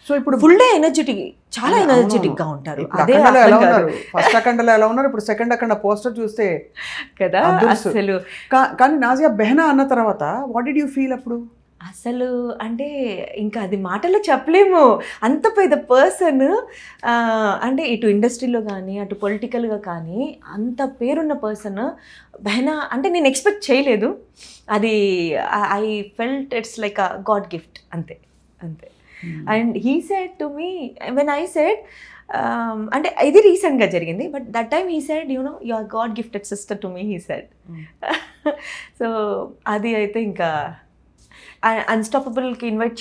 సో ఇప్పుడు ఫుల్ డే ఎనర్జెటిక్, చాలా ఎనర్జెటిక్ గా ఉంటారు. అదే ఫస్ట్ అఖండలో ఎలా ఉన్నారు, ఇప్పుడు సెకండ్ అఖండ పోస్టర్ చూస్తే కదా అసలు. కానీ నాజియా బెహనా అన్న తర్వాత వాట్ డిడ్ యూ ఫీల్ అప్పుడు? అసలు అంటే ఇంకా అది మాటలో చెప్పలేము, అంత పెద్ద పర్సన్. అంటే ఇటు ఇండస్ట్రీలో కానీ అటు పొలిటికల్గా కానీ అంత పేరున్న పర్సన్ బెహనా అంటే నేను ఎక్స్పెక్ట్ చేయలేదు. అది I felt it's like a god gift, అంతే. And he said to me when I said అంటే ఇది రీసెంట్గా జరిగింది, but that time he said you know your god gifted sister to me he said. So అది అయితే ఇంకా అన్స్టాపబుల్కి invite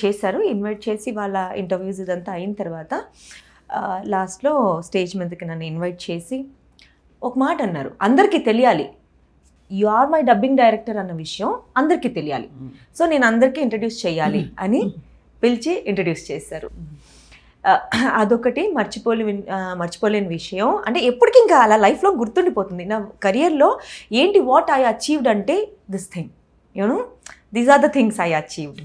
చేసి వాళ్ళ ఇంటర్వ్యూస్ ఇదంతా అయిన తర్వాత లాస్ట్లో స్టేజ్ మీదకి నన్ను ఇన్వైట్ చేసి ఒక మాట అన్నారు, అందరికీ తెలియాలి you are my dubbing director అన్న విషయం అందరికీ తెలియాలి, సో నేను అందరికీ ఇంట్రడ్యూస్ చేయాలి అని పిలిచి ఇంట్రడ్యూస్ చేశారు. అదొకటి మర్చిపోలేని విషయం. అంటే ఎప్పటికీ ఇంకా అలా లైఫ్లో గుర్తుండిపోతుంది నా కెరియర్లో. ఏంటి వాట్ ఐ అచీవ్డ్ అంటే this thing, you know these are the things I achieved.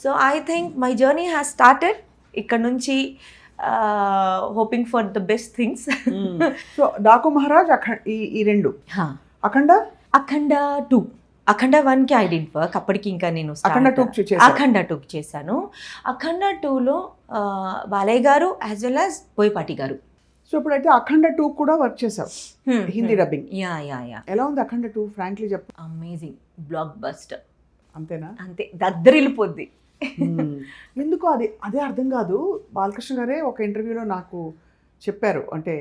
So I think my journey has started ఇక్కడ నుంచి, hoping for the best things. So Daaku Maharaj ఈ రెండు, అఖండ 2, అఖండ 1కి ఐ డిడ్ వర్క్. అప్పటికి ఇంకా నేను అఖండ 2కి చేశాను. అఖండ 2లో బాలయ్య గారు యాజ్ వెల్ యాజ్ బోయపాటి గారు. సో ఇప్పుడైతే అఖండ 2 కూడా వర్క్ చేసావు, హిందీ డబ్బింగ్. యా ఎలా ఉంది అఖండ 2? ఫ్రాంక్లీ చెప్పు. Amazing, block buster. అంతేనా? అంతే, దద్దరిల్లిపోద్ది. ఎందుకు అదే అర్థం కాదు. బాలకృష్ణ గారే ఒక ఇంటర్వ్యూలో నాకు చెప్పారు, అంటే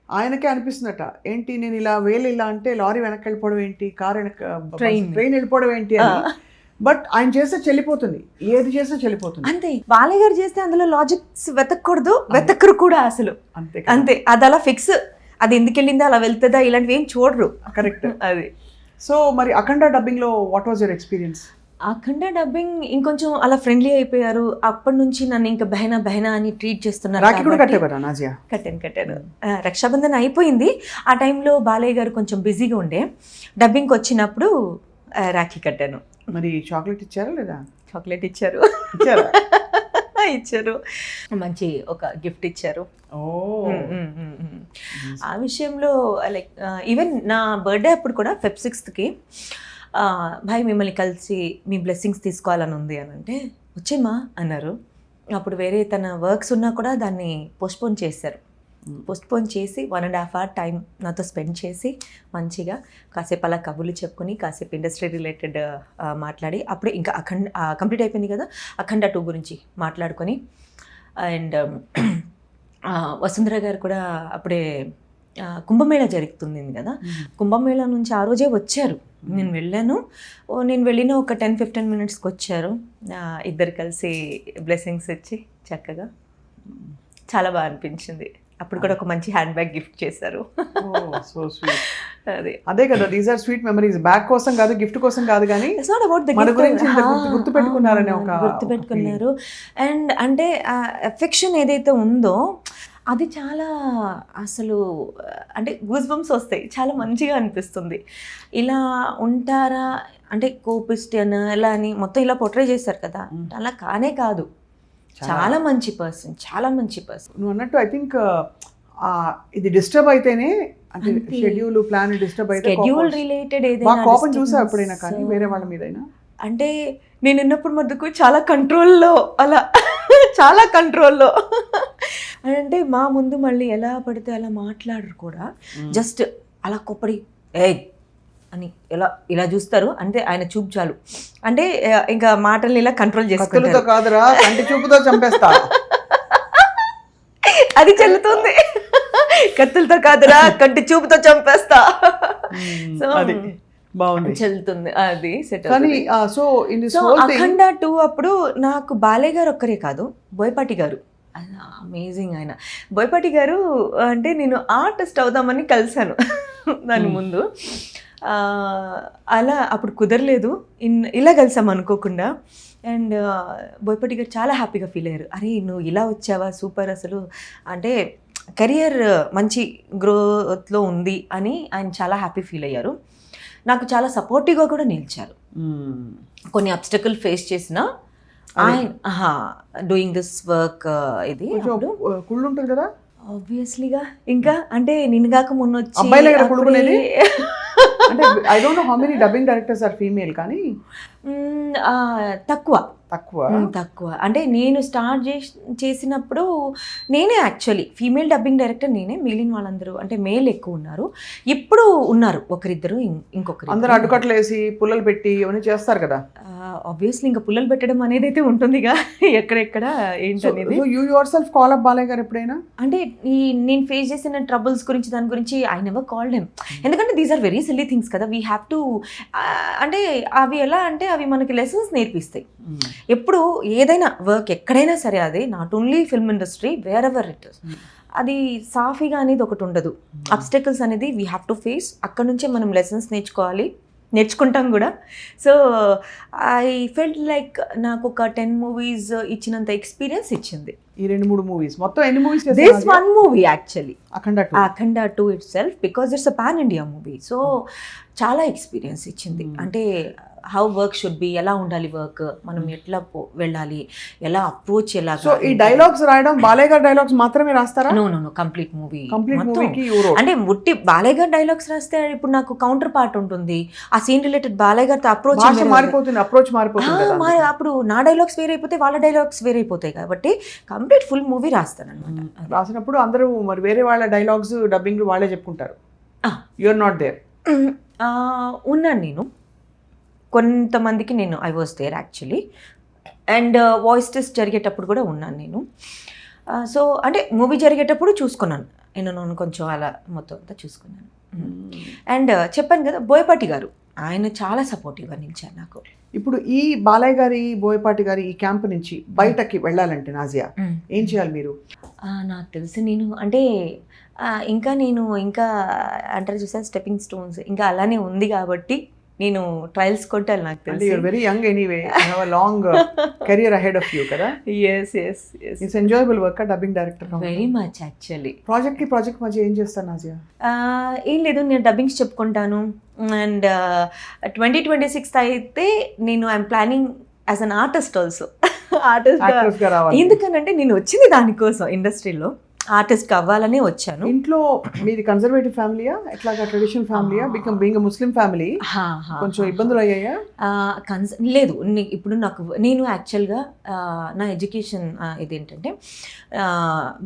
ఆయనకే అనిపిస్తుందట, ఏంటి నేను ఇలా ఇలా అంటే లారీ వెనక్కి వెళ్ళిపోవడం ఏంటి, కార్ ట్రైన్ వెళ్ళిపోవడం ఏంటి అని. బట్ ఆయన చేస్తే చెల్లిపోతుంది, ఏది చేసినా చెల్లిపోతుంది. అంతే, బాలయ్య గారు చేస్తే అందులో లాజిక్స్ వెతకరు కూడా అసలు. అంతే, అది అలా ఫిక్స్, అది ఎందుకు వెళ్ళిందా అలా వెళ్తుందా ఇలాంటివి ఏం చూడరు. కరెక్ట్. అది. సో మరి అఖండ డబ్బింగ్లో what was your experience? Akhanda dubbing ఇంకొంచెం అలా ఫ్రెండ్లీ అయిపోయారు. అప్పటి నుంచి నన్ను ఇంకా బెహనా అని ట్రీట్ చేస్తున్నారు. కట్టాను. రక్షాబంధన్ అయిపోయింది. ఆ టైంలో బాలయ్య గారు కొంచెం బిజీగా ఉండే, డబ్బింగ్కి వచ్చినప్పుడు రాఖీ కట్టాను. మరి చాక్లెట్ ఇచ్చారా లేదా? చాక్లెట్ ఇచ్చారు. మంచి ఒక గిఫ్ట్ ఇచ్చారు. ఆ విషయంలో లైక్ ఈవెన్ నా బర్త్డే అప్పుడు కూడా Feb 6th భాయ్ మిమ్మల్ని కలిసి మీ బ్లెస్సింగ్స్ తీసుకోవాలని ఉంది అని అంటే, వచ్చేమా అన్నారు. అప్పుడు వేరే తన వర్క్స్ ఉన్నా కూడా దాన్ని పోస్ట్పోన్ చేసి 1.5 hour టైం నాతో స్పెండ్ చేసి మంచిగా కాసేపు అలా కబుర్లు చెప్పుకొని కాసేపు ఇండస్ట్రీ రిలేటెడ్ మాట్లాడి, అప్పుడే ఇంకా కంప్లీట్ అయిపోయింది కదా అఖండ 2 గురించి మాట్లాడుకొని. అండ్ వసుంధర గారు కూడా అప్పుడే కుంభమేళా జరుగుతుంది కదా, కుంభమేళా నుంచి ఆ రోజే వచ్చారు. నేను వెళ్ళాను, నేను వెళ్ళిన ఒక 10-15 మినిట్స్కి వచ్చారు. ఇద్దరు కలిసి బ్లెస్సింగ్స్ ఇచ్చి చక్కగా చాలా బాగా అనిపించింది. అప్పుడు కూడా ఒక మంచి హ్యాండ్ బ్యాగ్ గిఫ్ట్ చేశారు. So sweet. అదే కదా, these are sweet memories. Bag కోసం కాదు, గిఫ్ట్ కోసం కాదు, కానీ ఇట్స్ నాట్ అబౌట్ ద మన గిఫ్ట్. గురించి ఇంత గుర్తు పెట్టుకున్నారని ఒక గుర్తుపెట్టుకున్నారు. అండ్ అంటే ఎఫెక్షన్ ఏదైతే ఉందో అది చాలా అసలు అంటే గూస్ బంప్స్ వస్తాయి, చాలా మంచిగా అనిపిస్తుంది. ఇలా ఉంటారా అంటే కోపిస్టియన్ ఇలా అని మొత్తం ఇలా పోర్ట్రే చేశారు కదా, అలా కానే కాదు. చాలా మంచి పర్సన్, చాలా మంచి పర్సన్. నువ్వు అన్నట్టు ఐ థింక్ ఇది డిస్టర్బ్ అయితేనే అంటే షెడ్యూల్ ప్లాన్ డిస్టర్బ్ అయితే షెడ్యూల్ రిలేటెడ్ బాగా ఏదైనా కోపం చూసా ఎప్పుడైనా, కానీ వేరే వాళ్ళ మీదైనా అంటే నేను ఉన్నప్పుడు మధ్యకు చాలా కంట్రోల్లో, అలా చాలా కంట్రోల్లో. అంటే మా ముందు మళ్ళీ ఎలా పడితే అలా మాట్లాడరు కూడా, జస్ట్ అలా కొప్పడి ఏ అని ఇలా ఇలా చూస్తారు అంటే ఆయన చూపు చాలు, అంటే ఇంకా మాటల్ని ఇలా కంట్రోల్ చేసుకుంటారు. కాదురా కంటి చూపుతో చంపేస్తా, అది చెల్లుతుంది. కత్తులతో కాదురా కంటి చూపుతో చంపేస్తా. సో బాగుంది, చెల్లుతుంది అది సెట్. కానీ so in this whole thing Akhanda 2 అప్పుడు నాకు బాలయ్య గారు ఒక్కరే కాదు, బోయపాటి గారు అమేజింగ్. ఆయన బోయపాటి గారు అంటే నేను ఆర్టిస్ట్ అవుదామని కలిశాను దాని ముందు. అలా అప్పుడు కుదరలేదు, ఇలా కలిసాం అనుకోకుండా. అండ్ బోయపాటి గారు చాలా హ్యాపీగా ఫీల్ అయ్యారు. అరే నువ్వు ఇలా వచ్చావా, సూపర్, అసలు అంటే కెరియర్ మంచి గ్రోత్లో ఉంది అని ఆయన చాలా హ్యాపీ ఫీల్ అయ్యారు. నాకు చాలా సపోర్టివ్గా కూడా నిలిచారు. కొన్ని అబ్స్టకల్ ఫేస్ చేసిన ఆయన డూయింగ్ దిస్ వర్క్ ఇది కుళ్ళు ఉంటుంది కదా ఆబ్వియస్లీగా. ఇంకా అంటే నిన్ను కాక మొన్న వచ్చి అబ్బాయిల దగ్గర కుళ్ళుకునేది అంటే I don't know how many dubbing directors or female, కానీ తక్కువ తక్కువ తక్కువ. అంటే నేను స్టార్ట్ చేసినప్పుడు నేనే యాక్చువల్లీ ఫీమేల్ డబ్బింగ్ డైరెక్టర్ నేనే, మిగిలిన వాళ్ళందరూ అంటే మేల్ ఎక్కువ ఉన్నారు. ఇప్పుడు ఉన్నారు ఒకరిద్దరు, ఇంకొకరు. అందరూ అడ్డుకట్లు వేసి పుల్లలు పెట్టి ఇవన్నీ చేస్తారు కదా. ఆబ్వియస్లీ ఇంకా పుల్లలు పెట్టడం అనేది అయితే ఉంటుందిగా ఎక్కడెక్కడ ఏంటనేది. You your self call up Balayya గారు ఎప్పుడైనా? అంటే నేను ఫేస్ చేసిన ట్రబుల్స్ గురించి దాని గురించి ఐ నెవర్ కాల్డ్ హిమ్. ఎందుకంటే these are very silly things కదా, వీ హ్యావ్ టు అంటే అవి ఎలా అంటే అవి మనకి లెసన్స్ నేర్పిస్తాయి. ఎప్పుడు ఏదైనా వర్క్ ఎక్కడైనా సరే, అది not only film industry, wear ever it is, అది సాఫీగా అనేది ఒకటి ఉండదు. అబ్స్టకల్స్ అనేది వీ హ్యావ్ టు ఫేస్. అక్కడ నుంచే మనం లెసన్స్ నేర్చుకుంటాం కూడా. సో ఐ ఫెల్ట్ లైక్ నాకు ఒక 10 మూవీస్ ఇచ్చినంత ఎక్స్పీరియన్స్ ఇచ్చింది ఈ 2-3 మూవీస్. మొత్తం ఎన్ని movies? This one movie actually Akhanda 2 it self, because it's a pan India movie. So చాలా ఎక్స్పీరియన్స్ ఇచ్చింది. అంటే హౌ వర్క్ షుడ్ బి, ఎలా ఉండాలి వర్క్, మనం ఎట్లా వెళ్ళాలి, ఎలా అప్రోచ్, ఎలా. సో ఈ డైలాగ్స్ రాయడం బాలయ్య గారి డైలాగ్స్ మాత్రమే రాస్తారా? No complete movie. అంటే ముట్టి బాలయ్య గారి డైలాగ్స్ రాస్తే ఇప్పుడు నాకు కౌంటర్ పార్ట్ ఉంటుంది, ఆ సీన్ రిలేటెడ్ బాలయ్య గారితో అప్రోచ్ మారిపోతుంది, అప్రోచ్ మారిపోతుంది. అప్పుడు నా డైలాగ్స్ వేరైపోతాయి, వాళ్ళ డైలాగ్స్ వేరైపోతాయి. కాబట్టి కంప్లీట్ ఫుల్ మూవీ రాస్తాను అనమాట. రాసినప్పుడు అందరూ మరి వేరే వాళ్ళ డైలాగ్స్ డబ్బింగ్ వాళ్ళే చెప్పుకుంటారు. You are not there? ఉన్నాను నేను కొంతమందికి, నేను I was there actually. And voice test జరిగేటప్పుడు కూడా ఉన్నాను నేను. సో అంటే మూవీ జరిగేటప్పుడు చూసుకున్నాను నేను, కొంచెం అలా మొత్తం అంతా చూసుకున్నాను. అండ్ చెప్పాను కదా బోయపాటి గారు, ఆయన చాలా సపోర్టివ్గా నిలిచారు నాకు. ఇప్పుడు ఈ బాలయ్య గారి, బోయపాటి గారి ఈ క్యాంప్ నుంచి బయటకి వెళ్ళాలంటే నాజియా ఏం చేయాలి మీరు? నాకు తెలిసి నేను అంటే ఇంకా అంటారు చూసా స్టెప్పింగ్ స్టోన్స్, ఇంకా అలానే ఉంది కాబట్టి నేను ట్రయల్స్ కొట్టాలి. నాకు తెలిసి very young anyway, you have a long career ahead of you కదా. yes it's enjoyable work dubbing director. Very much actually. Project మధ్య ఏం చేస్తాను నాజియా? ఏం లేదు, నేను డబ్బింగ్స్ చెప్పుకుంటాను. అండ్ 2026 అయితే నేను I'm planning as an artist also. Artist ఎందుకనంటే నేను వచ్చింది దానికోసం, ఇండస్ట్రీలో ఆర్టిస్ట్ అవ్వాలనే వచ్చాను. ఇంట్లో మీది కన్జర్వేటివ్ ఫ్యామిలీయా, ఎట్లాగా ట్రెడిషనల్ ఫ్యామిలీయా? బీయింగ్ ముస్లిం ఫ్యామిలీ కొంచెం ఇబ్బందులు అయ్యాయా? లేదు, ఇప్పుడు నేను యాక్చువల్గా నా ఎడ్యుకేషన్ ఇదేంటంటే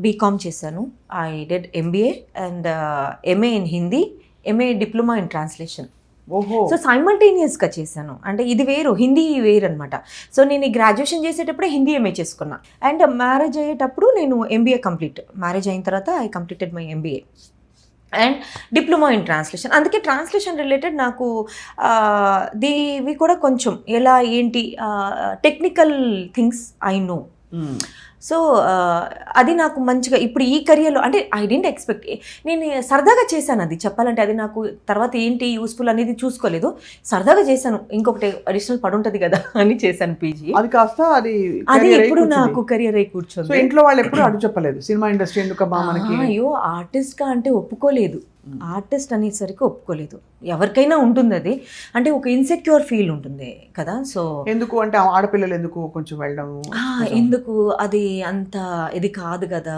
బీకామ్ చేశాను. I did MBA and MA in Hindi, MA diploma in translation. So సైమల్టేనియస్గా చేశాను. అంటే ఇది వేరు, హిందీ వేరు అనమాట. సో నేను ఈ గ్రాడ్యుయేషన్ చేసేటప్పుడే హిందీ MA చేసుకున్నా. అండ్ మ్యారేజ్ అయ్యేటప్పుడు నేను MBA కంప్లీట్, మ్యారేజ్ అయిన తర్వాత I completed my MBA. And diploma in translation. అందుకే ట్రాన్స్లేషన్ రిలేటెడ్ నాకు ఇవి కూడా కొంచెం ఎలా ఏంటి technical things I know. So అది నాకు మంచిగా ఇప్పుడు ఈ కెరియర్లో అంటే ఐ డెంట్ ఎక్స్పెక్ట్, నేను సరదాగా చేశాను అది చెప్పాలంటే. అది నాకు తర్వాత ఏంటి యూస్ఫుల్ అనేది చూసుకోలేదు, సరదాగా చేశాను. ఇంకొకటి అడిషనల్ పడి ఉంటుంది కదా అని చేశాను పీజీ. అది కాస్త అది ఇప్పుడు నాకు కెరియర్ అయి కూర్చోంది. ఇంట్లో వాళ్ళు ఎప్పుడు అడుగు చెప్పలేదు సినిమా ఇండస్ట్రీ ఎందుకమ్మా మనకి? అయ్యో ఆర్టిస్ట్గా అంటే ఒప్పుకోలేదు, ఆర్టిస్ట్ అనేసరికి ఒప్పుకోలేదు. ఎవరికైనా ఉంటుంది అది, అంటే ఒక ఇన్సెక్యూర్ ఫీల్ ఉంటుంది కదా. సో ఎందుకు అంటే ఆడపిల్లలు ఎందుకు కొంచెం వెళ్ళడం, ఎందుకు అది అంత ఇది కాదు కదా,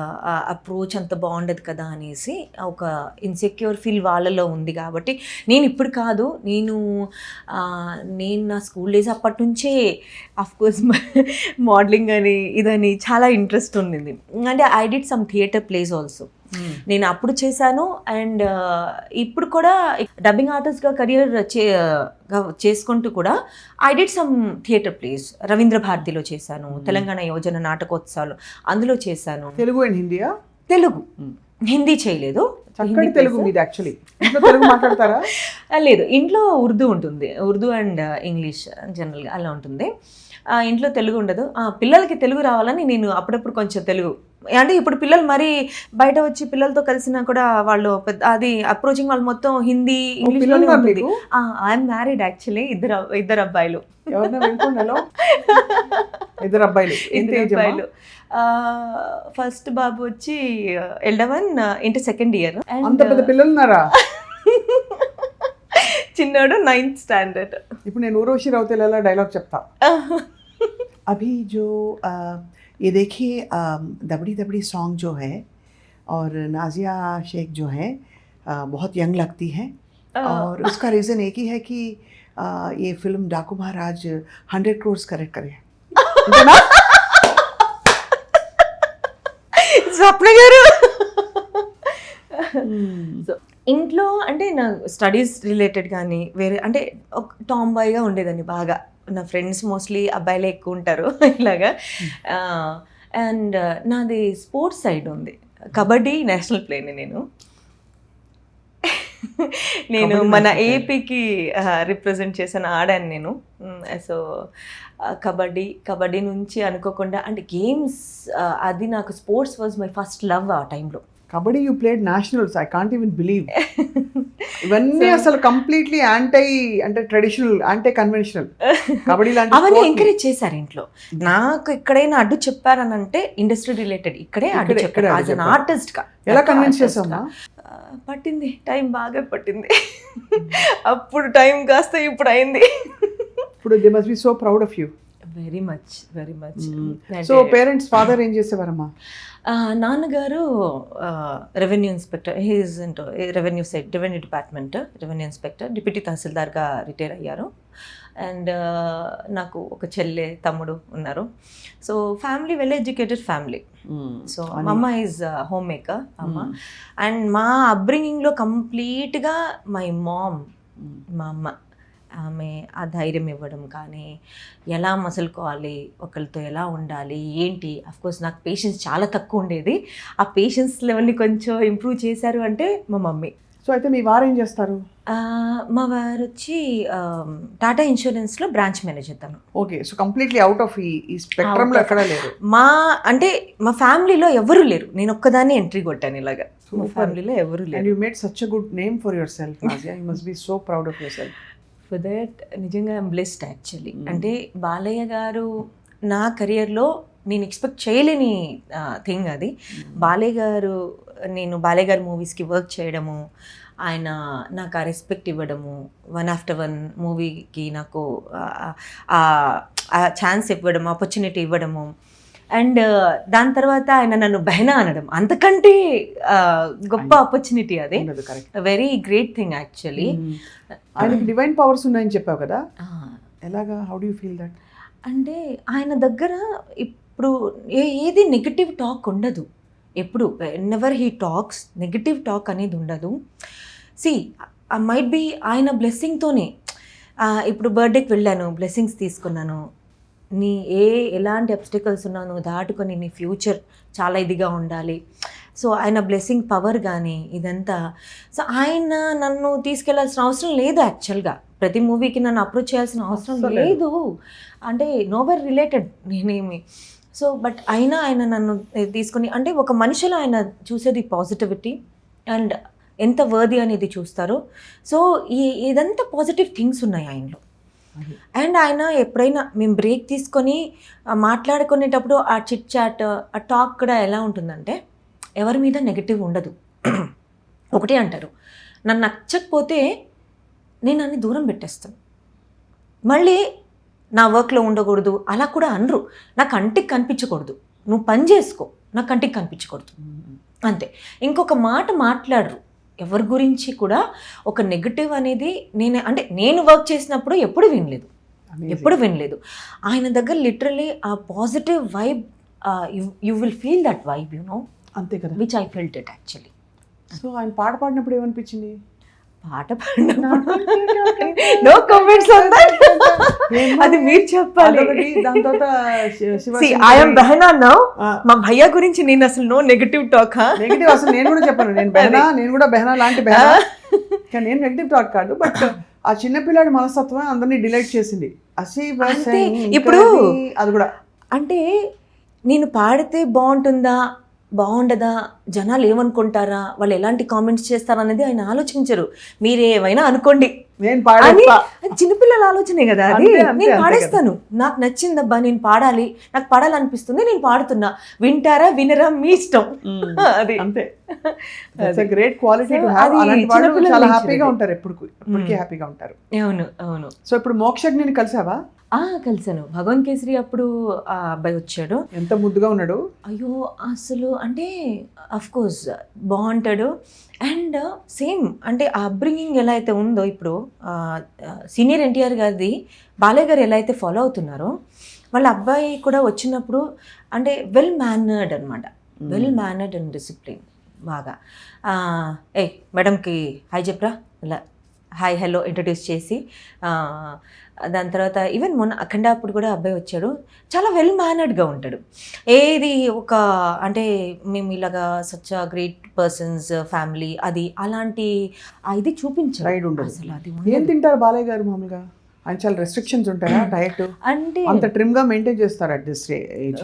అప్రోచ్ అంత బాగుండదు కదా అనేసి ఒక ఇన్సెక్యూర్ ఫీల్ వాళ్ళలో ఉంది. కాబట్టి నేను ఇప్పుడు కాదు, నేను నా స్కూల్ డేస్ అప్పటి నుంచే అఫ్కోర్స్ మోడలింగ్ అని ఇదని చాలా ఇంట్రెస్ట్ ఉండింది. అంటే I did some theatre place also. నేను అప్పుడు చేశాను. అండ్ ఇప్పుడు కూడా డబ్బింగ్ ఆర్టిస్ట్గా కెరియర్ చేసుకుంటూ కూడా I did some theatre place. Ravindra భారతిలో చేశాను, తెలంగాణ యోజన నాటకోత్సవాలు అందులో చేశాను. తెలుగు అండ్ హిందీయా? తెలుగు, హిందీ చేయలేదు. చక్కటి తెలుగు మీది. యాక్చువల్లీ ఇంట్లో తెలుగు మాట్లాడతారా? లేదు, ఇంట్లో ఉర్దూ ఉంటుంది, ఉర్దూ అండ్ ఇంగ్లీష్ జనరల్గా అలా ఉంటుంది. ఇంట్లో తెలుగు ఉండదు. పిల్లలకి తెలుగు రావాలని నేను అప్పుడప్పుడు కొంచెం తెలుగు, అంటే ఇప్పుడు పిల్లలు మరి బయట వచ్చి పిల్లలతో కలిసినా కూడా వాళ్ళు అది అప్రోచింగ్ వాళ్ళు మొత్తం హిందీ ఇంగ్లీష్లోనే ఉంటుంది. ఐఎమ్ మ్యారీడ్ యాక్చువల్లీ, ఇద్దరు అబ్బాయిలు. ఇద్దరు అబ్బాయిలు. ఫస్ట్ బాబు వచ్చి ఎల్డవన్ ఇంటర్ సెకండ్ ఇయర్. అంత పెద్ద పిల్లలు ఉన్నారా? చిన్నాడు 9th స్టాండర్డ్. ఇప్పుడు నేను ఊర్వశి రౌతేలా డైలాగ్ చెప్తా. अभी जो ये देखिए दबड़ी दबड़ी सॉन्ग जो है और नाजिया शेख जो है बहुत यंग लगती है और उसका रीज़न एक ही है कि ये फिल्म डाकू महाराज 100 crore कलेक्ट करे. స్వప్న గారు ఇంట్లో అంటే నా స్టడీస్ రిలేటెడ్ కానీ వేరే అంటే ఒక టామ్ బాయ్గా ఉండేదాన్ని బాగా. నా ఫ్రెండ్స్ మోస్ట్లీ అబ్బాయిలే ఎక్కువ ఉంటారు ఇలాగా. అండ్ నాది స్పోర్ట్స్ సైడ్ ఉంది. కబడ్డీ నేషనల్ ప్లేయర్ని నేను మన ఏపీకి రిప్రజెంట్ చేశాను, ఆడాను నేను. సో కబడ్డీ నుంచి అనుకోకుండా అంటే గేమ్స్ అది నాకు sports was my first love ఆ టైంలో. Kabaddi you played nationals, I can't even believe. ఇవన్నీ అసలు కంప్లీట్లీ అంటే ట్రెడిషనల్, యాంటీ కన్వెన్షనల్. కబడ్డీ అవన్నీ ఎంకరేజ్ చేశారు ఇంట్లో. నాకు ఎక్కడైనా అడ్డు చెప్పారనంటే ఇండస్ట్రీ రిలేటెడ్ ఇక్కడే అడ్డు చెప్పారు. యాజ్ అన్ ఆర్టిస్ట్ గా ఎలా కన్విన్స్ చేసామా? పట్టింది, టైం బాగా పట్టింది. అప్పుడు టైం కాస్త ఇప్పుడు అయింది. ఇప్పుడు they must be so proud of you. Very much. So parents, father ఏం చేసేవారమ్మా? నాన్నగారు revenue inspector, he's into revenue side, revenue department revenue inspector, deputy తహసీల్దార్గా రిటైర్ అయ్యారు. అండ్ నాకు ఒక చెల్లె తమ్ముడు ఉన్నారు. So family well educated family. So మా అమ్మ ఈజ్ హోమ్ మేకర్ అమ్మ. అండ్ మా అప్బ్రింగింగ్లో కంప్లీట్గా మా అమ్మ ఆమె ఆ ధైర్యం ఇవ్వడం కానీ, ఎలా మసులుకోవాలి, ఒకరితో ఎలా ఉండాలి ఏంటి. అఫ్కోర్స్ నాకు పేషెన్స్ చాలా తక్కువ ఉండేది. ఆ పేషెన్స్ లెవెల్ని కొంచెం ఇంప్రూవ్ చేశారు అంటే మా మమ్మీ. సో అయితే మీ వారు ఏం చేస్తారు? మా వారు వచ్చి టాటా ఇన్సూరెన్స్లో బ్రాంచ్ మేనేజర్ తను. Okay. So completely out of ఈ స్పెక్ట్రమ్లో ఎక్కడ లేరు. మా ఫ్యామిలీలో ఎవరు లేరు, నేను ఒక్కదాన్ని ఎంట్రీ కొట్టాను ఇలాగా. మా ఫ్యామిలీలో ఎవరు లేరు. And you made such a good name for yourself Nazia. You must be so proud of yourself. For that నిజంగా ఐఎమ్ బ్లెస్డ్ యాక్చువల్లీ. అంటే బాలయ్య గారు నా కెరియర్లో నేను ఎక్స్పెక్ట్ చేయలేని థింగ్ అది. నేను బాలయ్య గారు మూవీస్కి వర్క్ చేయడము, ఆయన నాకు ఆ రెస్పెక్ట్ ఇవ్వడము, 1 after 1 మూవీకి నాకు ఆ ఛాన్స్ ఇవ్వడం, ఆపర్చునిటీ ఇవ్వడము. అండ్ దాని తర్వాత ఆయన నన్ను బెహనా అనడం, అంతకంటే గొప్ప ఆపర్చునిటీ అది. Very great thing actually. ఆయనకి డివైన్ పవర్స్ ఉన్నాయని చెప్పావు కదా, ఎలాగా? How do you feel that? అంటే ఆయన దగ్గర ఇప్పుడు ఏది నెగటివ్ టాక్ ఉండదు. ఎప్పుడు never he talks negative talk అనేది ఉండదు. మైట్ బి ఆయన బ్లెస్సింగ్తోనే. ఇప్పుడు బర్త్డేకి వెళ్ళాను, బ్లెస్సింగ్స్ తీసుకున్నాను. ఎలాంటి అబ్స్టికల్స్ ఉన్నా నువ్వు దాటుకొని నీ ఫ్యూచర్ చాలా ఇదిగా ఉండాలి, సో ఆయన బ్లెస్సింగ్ పవర్ కానీ ఇదంతా. సో ఆయన నన్ను తీసుకెళ్లాల్సిన అవసరం లేదు యాక్చువల్గా. ప్రతి మూవీకి నన్ను అప్రోచ్ చేయాల్సిన అవసరం లేదు, అంటే నోవర్ రిలేటెడ్ నేనేమి. సో బట్ అయినా ఆయన నన్ను తీసుకొని, అంటే ఒక మనిషిలో ఆయన చూసేది పాజిటివిటీ అండ్ ఎంత వర్ది అనేది చూస్తారు. సో ఇదంతా పాజిటివ్ థింగ్స్ ఉన్నాయి ఆయనలో. అండ్ ఆయన ఎప్పుడైనా మేము బ్రేక్ తీసుకొని మాట్లాడుకునేటప్పుడు ఆ చిట్ చాట్, ఆ టాక్ కూడా ఎలా ఉంటుందంటే ఎవరి మీద నెగటివ్ ఉండదు. ఒకటే అంటారు, నన్ను నచ్చకపోతే నేను అన్ని దూరం పెట్టేస్తాను, మళ్ళీ నా వర్క్లో ఉండకూడదు అలా కూడా అనరు. నా కంటికి కనిపించకూడదు, నువ్వు పని చేసుకో, నా కంటికి కనిపించకూడదు అంతే. ఇంకొక మాట మాట్లాడరు ఎవరి గురించి కూడా. ఒక నెగటివ్ అనేది నేను వర్క్ చేసినప్పుడు ఎప్పుడు వినలేదు. ఆయన దగ్గర లిటరలీ ఆ positive vibe, you will feel that vibe, you know, అంతే కదా, which I felt it actually. So ఆయన పాట పాడినప్పుడు ఏమనిపించింది? పాట పాడినప్పుడు నో కామెంట్స్ ఆన్ దట్, అది మీరు చెప్పాలి. దాని తర్వాత ఐఎమ్ బెహనా నౌ, మా భయ్యా గురించి నేను అసలు నో నెగటివ్ టాక్. నెగటివ్ అసలు నేను కూడా చెప్పాను, నేను కూడా బెహనా లాంటి బెహనా, కానీ నేను నెగటివ్ టాక్ కాదు. బట్ ఆ చిన్నపిల్లాడి మనస్తత్వం అందరినీ డిలైట్ చేసింది. ఇప్పుడు అది కూడా అంటే నేను పాడితే బాగుండదా, జనాలు ఏమనుకుంటారా, వాళ్ళు ఎలాంటి కామెంట్స్ చేస్తారా అనేది ఆయన ఆలోచించరు. మీరేమైనా అనుకోండి, నేను చిన్నపిల్లల ఆలోచనే కదా అది. నేను పాడేస్తాను, నాకు నచ్చిందబ్బా, నేను పాడాలి, నాకు పాడాలనిపిస్తుంది, నేను పాడుతున్నా, వింటారా వినరా మీ ఇష్టం. అది అంతే. Great quality. చాలా హ్యాపీగా ఉంటారు, ఎప్పటికీ హ్యాపీగా ఉంటారు. అవును. సో ఇప్పుడు మోక్షజ్ఞని కలిసావా? కలిసాను. భగవాన్ కేసరి అప్పుడు ఆ అబ్బాయి వచ్చాడు. ఎంత ముద్దుగా ఉన్నాడు. అయ్యో అసలు అంటే అఫ్ కోర్స్ బాగుంటాడు. అండ్ సేమ్ అంటే ఆ అప్బ్రింగింగ్ ఎలా అయితే ఉందో, ఇప్పుడు సీనియర్ ఎన్టీఆర్ గారిది బాలయ్య గారు ఎలా అయితే ఫాలో అవుతున్నారో, వాళ్ళ అబ్బాయి కూడా వచ్చినప్పుడు అంటే వెల్ మేనర్డ్ అనమాట, వెల్ మేనర్డ్ అండ్ డిసిప్లిన్ బాగా. మేడంకి హాయ్ చెప్పరా, ఇలా హాయ్ హలో ఇంట్రడ్యూస్ చేసి, దాని తర్వాత ఈవెన్ మొన్న అఖండ అప్పుడు కూడా అబ్బాయి వచ్చాడు, చాలా వెల్ మేనర్డ్గా ఉంటాడు. ఏది ఒక అంటే మేము ఇలాగా సచ్ గ్రేట్ పర్సన్స్ ఫ్యామిలీ అది అలాంటి ఇది చూపించారు అసలు. అది ఏం తింటారు బాలయ్య గారు మామూలుగా? ఆయన చాలా రెస్ట్రిక్షన్స్ ఉంటాయా డయట్? అంటే అంత ట్రిమ్గా మెయింటైన్ చేస్తారు అట్ దిస్ ఏజ్?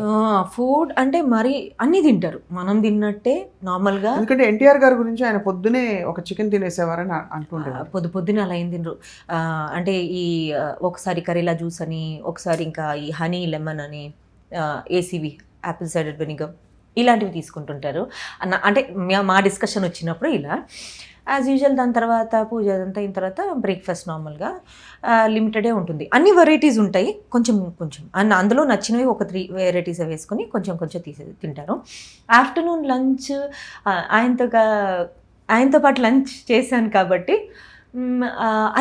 ఫుడ్ అంటే మరి అన్నీ తింటారు, మనం తిన్నట్టే నార్మల్గా. ఎందుకంటే ఎన్టీఆర్ గారి గురించి ఆయన పొద్దునే ఒక చికెన్ తినేసేవారని అంటుంటారు. పొద్దునే అలా ఏం తినరు. అంటే ఈ ఒకసారి కరేలా జ్యూస్ అని, ఒకసారి ఇంకా ఈ హనీ లెమన్ అని, ఏసీవి యాపిల్ సైడర్ వెనిగర్ ఇలాంటివి తీసుకుంటుంటారు. అంటే మా డిస్కషన్ వచ్చినప్పుడు ఇలా యాజ్ యూజువల్. దాని తర్వాత పూజ అదంతా అయిన తర్వాత బ్రేక్ఫాస్ట్ నార్మల్గా లిమిటెడే ఉంటుంది. అన్ని వెరైటీస్ ఉంటాయి, కొంచెం అందులో నచ్చినవి ఒక 3 వెరైటీస్ వేసుకొని కొంచెం తింటారు. ఆఫ్టర్నూన్ లంచ్ ఆయనతో పాటు లంచ్ చేశాను కాబట్టి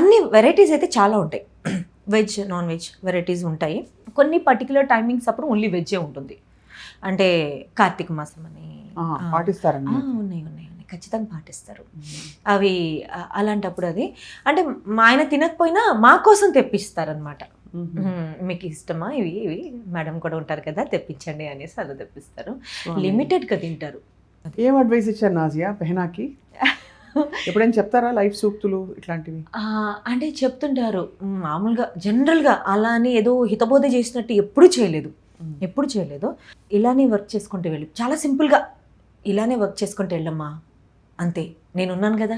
అన్ని వెరైటీస్ అయితే చాలా ఉంటాయి. వెజ్ నాన్ వెజ్ వెరైటీస్ ఉంటాయి. కొన్ని పర్టికులర్ టైమింగ్స్ అప్పుడు ఓన్లీ వెజ్జే ఉంటుంది. అంటే కార్తీక మాసం అని పాటిస్తారండి. ఉన్నాయి ఖచ్చితంగా పాటిస్తారు అవి. అలాంటప్పుడు అది అంటే మా ఆయన తినకపోయినా మా కోసం తెప్పిస్తారనమాట. మీకు ఇష్టమా ఇవి మేడం కూడా ఉంటారు కదా తెప్పించండి అనేసి అలా తెప్పిస్తారు. లిమిటెడ్గా తింటారు. ఏం అడ్వైస్ ఇచ్చారు నాజియా బెహనాకి? ఎప్పుడైనా చెప్తారా లైఫ్ సూక్తులు ఇట్లాంటివి? అంటే చెప్తుంటారు మామూలుగా జనరల్గా. అలా అని ఏదో హితబోధ చేసినట్టు ఎప్పుడు చేయలేదు. ఇలానే వర్క్ చేసుకుంటూ వెళ్ళి, చాలా సింపుల్గా ఇలానే వర్క్ చేసుకుంటూ వెళ్ళమ్మా అంతే, నేనున్నాను కదా,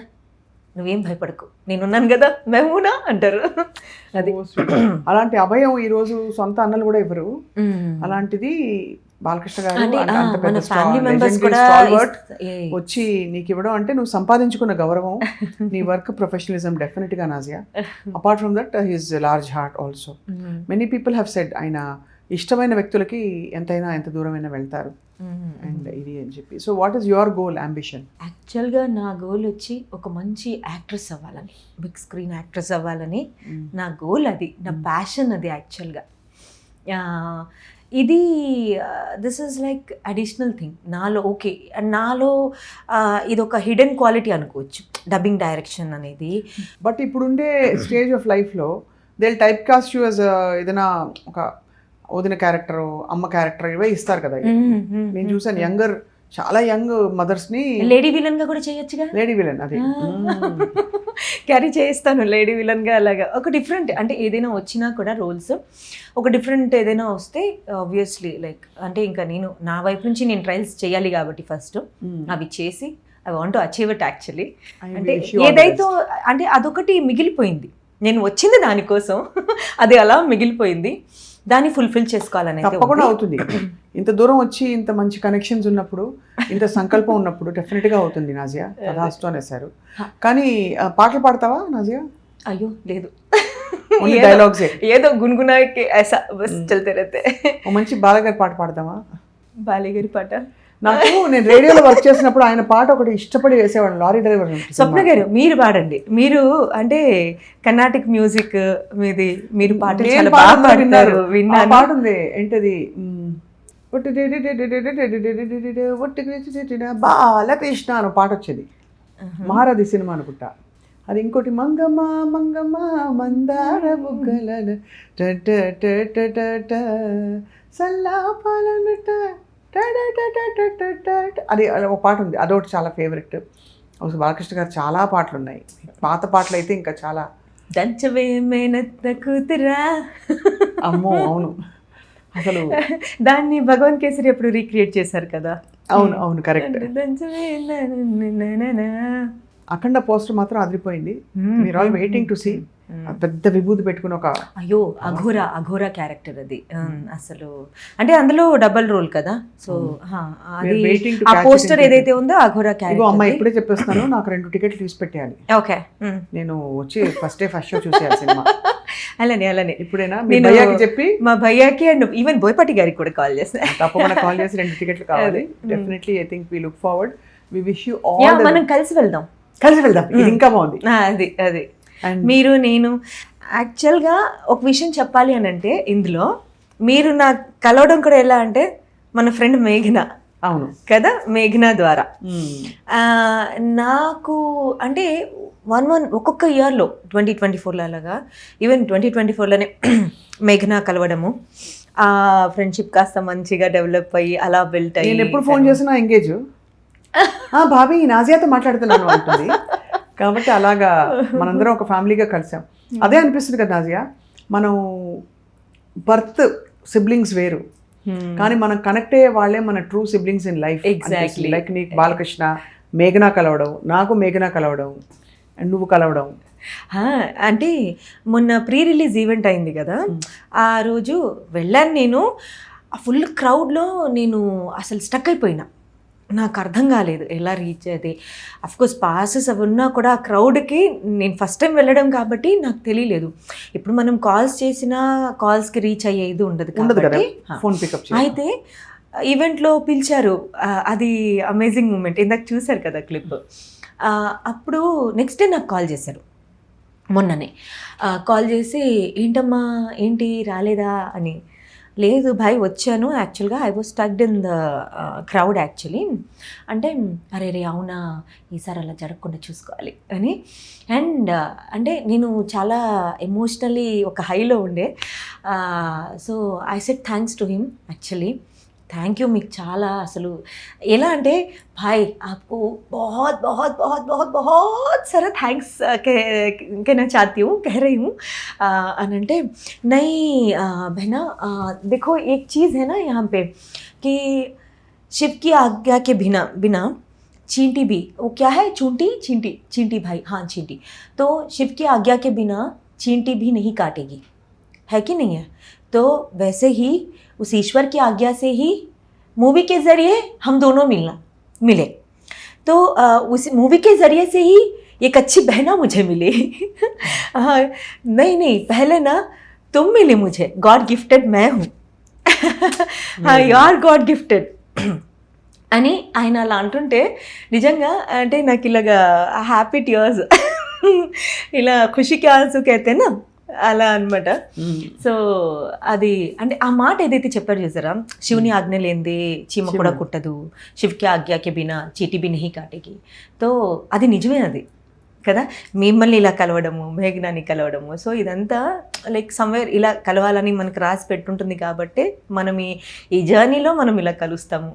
నువ్వేం భయపడకు, నేనున్నాను కదా మెహూనా అంటారు. అది అలాంటి అభయం ఈరోజు సొంత అన్నలు కూడా ఇవ్వరు. అలాంటిది బాలకృష్ణ గారు వచ్చి నీకు ఇవ్వడం అంటే నువ్వు సంపాదించుకున్న గౌరవం, నీ వర్క్ ప్రొఫెషనలిజం డెఫినెట్ గా Nazia. Apart from that his large heart also. Many people have said ఆయన ఇష్టమైన వ్యక్తులకి ఎంత దూరమైనా వెళ్తారు అండ్ ఇది అని చెప్పి. So what is your goal, ambition? యాక్చువల్గా నా గోల్ వచ్చి ఒక మంచి యాక్ట్రెస్ అవ్వాలని, బిగ్ స్క్రీన్ యాక్ట్రెస్ అవ్వాలని నా గోల్, అది నా ప్యాషన్ అది యాక్చువల్గా. ఇది this is like additional thing నాలో. ఓకే, నాలో ఇది ఒక హిడెన్ క్వాలిటీ అనుకోవచ్చు, డబ్బింగ్ డైరెక్షన్ అనేది. బట్ ఇప్పుడుండే స్టేజ్ ఆఫ్ లైఫ్లో they type cast you as ఏదైనా ఒక వదిన క్యారెక్టర్, అమ్మ క్యారెక్టర్ ఇవే ఇస్తారు కదా. నేను చూసాను చాలా యంగ్ మదర్స్ని లేడీ విలన్గా కూడా చేయొచ్చుగా. లేడీ విలన్ అది క్యారీ చేస్తాను లేడీ విలన్గా అలాగా. ఒక డిఫరెంట్ అంటే ఏదైనా వచ్చినా కూడా రోల్స్ ఒక డిఫరెంట్ ఏదైనా వస్తే ఆబ్వియస్లీ లైక్ అంటే ఇంకా నేను నా వైపు నుంచి నేను ట్రయల్స్ చేయాలి కాబట్టి ఫస్ట్ అవి చేసి I want to achieve it actually. అంటే ఏదైతే అంటే అదొకటి మిగిలిపోయింది, నేను వచ్చింది దానికోసం అది అలా మిగిలిపోయింది, దాన్ని ఫుల్ఫిల్ చేసుకోవాలని తప్పకుండా అవుతుంది. ఇంత దూరం వచ్చి ఇంత మంచి కనెక్షన్స్ ఉన్నప్పుడు, ఇంత సంకల్పం ఉన్నప్పుడు డెఫినెట్గా అవుతుంది. నాజియా కథాస్తో అనేసారు, కానీ పాటలు పాడతావా నాజియా? అయ్యో లేదు, డైలాగ్స్ ఏదో గున్గునాకి ఐసా బస్ చల్తే रहते. ఓ మంచి బాలగారి పాట పాడతావా? బాలిగారి పాట నాకు నేను రేడియోలో వర్క్ చేసినప్పుడు ఆయన పాట ఒకటి ఇష్టపడి వేసేవాడు, లారీ డ్రైవర్. స్వప్న గారు మీరు పాడండి, మీరు అంటే కర్ణాటిక్ మ్యూజిక్ మీది, మీరు పాటలు చాలా బాగా పాడతారు. విన్నాను. పాట ఉంది ఏంటది, బాలకృష్ణ అని పాట వచ్చేది, మహారథి సినిమా అనుకుంటా. అది ఇంకోటి మంగమ్మ మంగమ్మ మందార బుగ్గల సల్లాపాలనుట అది ఒక పాట ఉంది, అదొకటి చాలా ఫేవరెట్. బాలకృష్ణ గారు చాలా పాటలు ఉన్నాయి, పాత పాటలు అయితే ఇంకా చాలా. దంచవే మేనత్త కూతురా, అమ్మో అవును, అసలు దాన్ని భగవంత్ కేసరి అప్పుడు రీక్రియేట్ చేశారు కదా. అవును అవును కరెక్ట్. దంచవే అఖండ పోస్టర్ మాత్రం అదిరిపోయింది. మీరు ఆల్ వెయిటింగ్ టు సీ. పెద్ద విభూతి పెట్టుకుని ఒక అయ్యో అఘోరా క్యారెక్టర్ అది అసలు అంటే అందులో డబల్ రోల్ కదా. సో ఆ పోస్టర్ ఏదైతే ఉందో అఘోరా క్యారెక్టర్. అమ్మాయి ఇప్పుడే చెప్పేస్తాను, నాకు 2 టికెట్లు తీసి పెట్టేయాలి. ఓకే, నేను వచ్చి ఫస్ట్ షో చూసేయాలి సినిమా. అలానే ఇప్పుడైనా మీ భయ్యాకి చెప్పి, మా భయ్యాకి అండ్ ఈవెన్ బోయపాటి గారికి కూడా కాల్ చేస్తాను. తప్పకుండా కాల్ చేసి 2 టికెట్లు కావాలి. Definitely I think we look forward. We wish you all. మనం కలిసి వెళ్దాం. ఇది ఇంకా బాగుంది. అది మీరు నేను యాక్చువల్గా ఒక విషయం చెప్పాలి అని అంటే, ఇందులో మీరు నాకు కలవడం కూడా ఎలా అంటే మన ఫ్రెండ్ మేఘన, అవును కదా, మేఘన ద్వారా నాకు అంటే ఒక్కొక్క ఇయర్లో 2024లో అలాగా, ఈవెన్ 2024లోనే మేఘన కలవడము, ఆ ఫ్రెండ్షిప్ కాస్త మంచిగా డెవలప్ అయ్యి అలా బిల్ట్ అయ్యి. నేను ఎప్పుడు ఫోన్ చేసినా ఎంగేజ్, బాబీ నాజియాతో మాట్లాడుతున్నాను అంటుంది. కాబట్టి అలాగా మనందరం ఒక ఫ్యామిలీగా కలిసాం. అదే అనిపిస్తుంది కదా నాజియా, మనం బర్త్ సిబ్లింగ్స్ వేరు, కానీ మనం కనెక్ట్ అయ్యే వాళ్ళే మన true siblings in life. Exactly. Like నీకు బాలకృష్ణ, మేఘన కలవడం, నాకు మేఘన కలవడం, అండ్ నువ్వు కలవడం. అంటే మొన్న ప్రీ రిలీజ్ ఈవెంట్ అయింది కదా, ఆ రోజు వెళ్ళాను నేను. ఆ ఫుల్ క్రౌడ్లో నేను అసలు స్టక్ అయిపోయినా, నాకు అర్థం కాలేదు ఎలా రీచ్ అయ్యేది. అఫ్కోర్స్ పాసెస్ అవి ఉన్నా కూడా ఆ క్రౌడ్కి నేను ఫస్ట్ టైం వెళ్ళడం కాబట్టి నాకు తెలియలేదు. ఇప్పుడు మనం కాల్స్ చేసినా కాల్స్కి రీచ్ అయ్యేది ఉండదు కాబట్టి ఫోన్ పికప్. అయితే ఈవెంట్లో పిలిచారు, అది అమేజింగ్ మూమెంట్. ఇందాక చూశారు కదా క్లిప్. అప్పుడు నెక్స్ట్ డే నాకు కాల్ చేశారు, మొన్ననే కాల్ చేసి, ఏంటమ్మా ఏంటి రాలేదా అని. లేదు భాయ్ వచ్చాను, యాక్చువల్గా I was stucked in the crowd actually అంటే. అరే అవునా, ఈసారి అలా జరగకుండా చూసుకోవాలి అని. అండ్ అంటే నేను చాలా ఎమోషనలీ ఒక హైలో ఉండే. So I said thanks to him actually. Thank you మీకు చాలా. అసలు ఎలా అంటే भाई आपको बहुत बहुत बहुत बहुत बहुत सारा थैंक्स कहना चाहती हूँ, कह रही हूँ. अनंटे नहीं बहना, देखो एक चीज़ है ना यहाँ पे कि शिव की आज्ञा के बिना चींटी भी, वो क्या है, चींटी भाई, हाँ चींटी. तो शिव की आज्ञा के बिना चींटी भी नहीं काटेगी, है कि नहीं है. तो वैसे ही उस ईश्वर की आज्ञा से ही मूवी के ज़रिए हम दोनों मिले. तो उस मूवी के ज़रिए से ही एक अच्छी बहना मुझे मिली. नहीं पहले ना तुम मिले मुझे, गॉड गिफ्टेड मैं हूँ. हाँ यार गॉड गिफ्टेड అని ఆయన అలా అంటుంటే నిజంగా అంటే నాకు ఇలాగా హ్యాపీ టియర్స్, ఇలా ఖుషికి ఆన్సు కైతేనా అలా అనమాట. సో అది అంటే ఆ మాట ఏదైతే చెప్పారు చూసారా, శివుని ఆజ్ఞ లేనిదే చీమ కూడా కుట్టదు, శివ్కి ఆజ్ఞాకి బినా చీటి బి నహీ కాటేగి. తో అది నిజమే అది కదా, మిమ్మల్ని ఇలా కలవడము, మేఘనాని కలవడము. సో ఇదంతా లైక్ సమ్వేర్ ఇలా కలవాలని మనకు రాసి పెట్టుంటుంది కాబట్టి మనం ఈ జర్నీలో మనం ఇలా కలుస్తాము.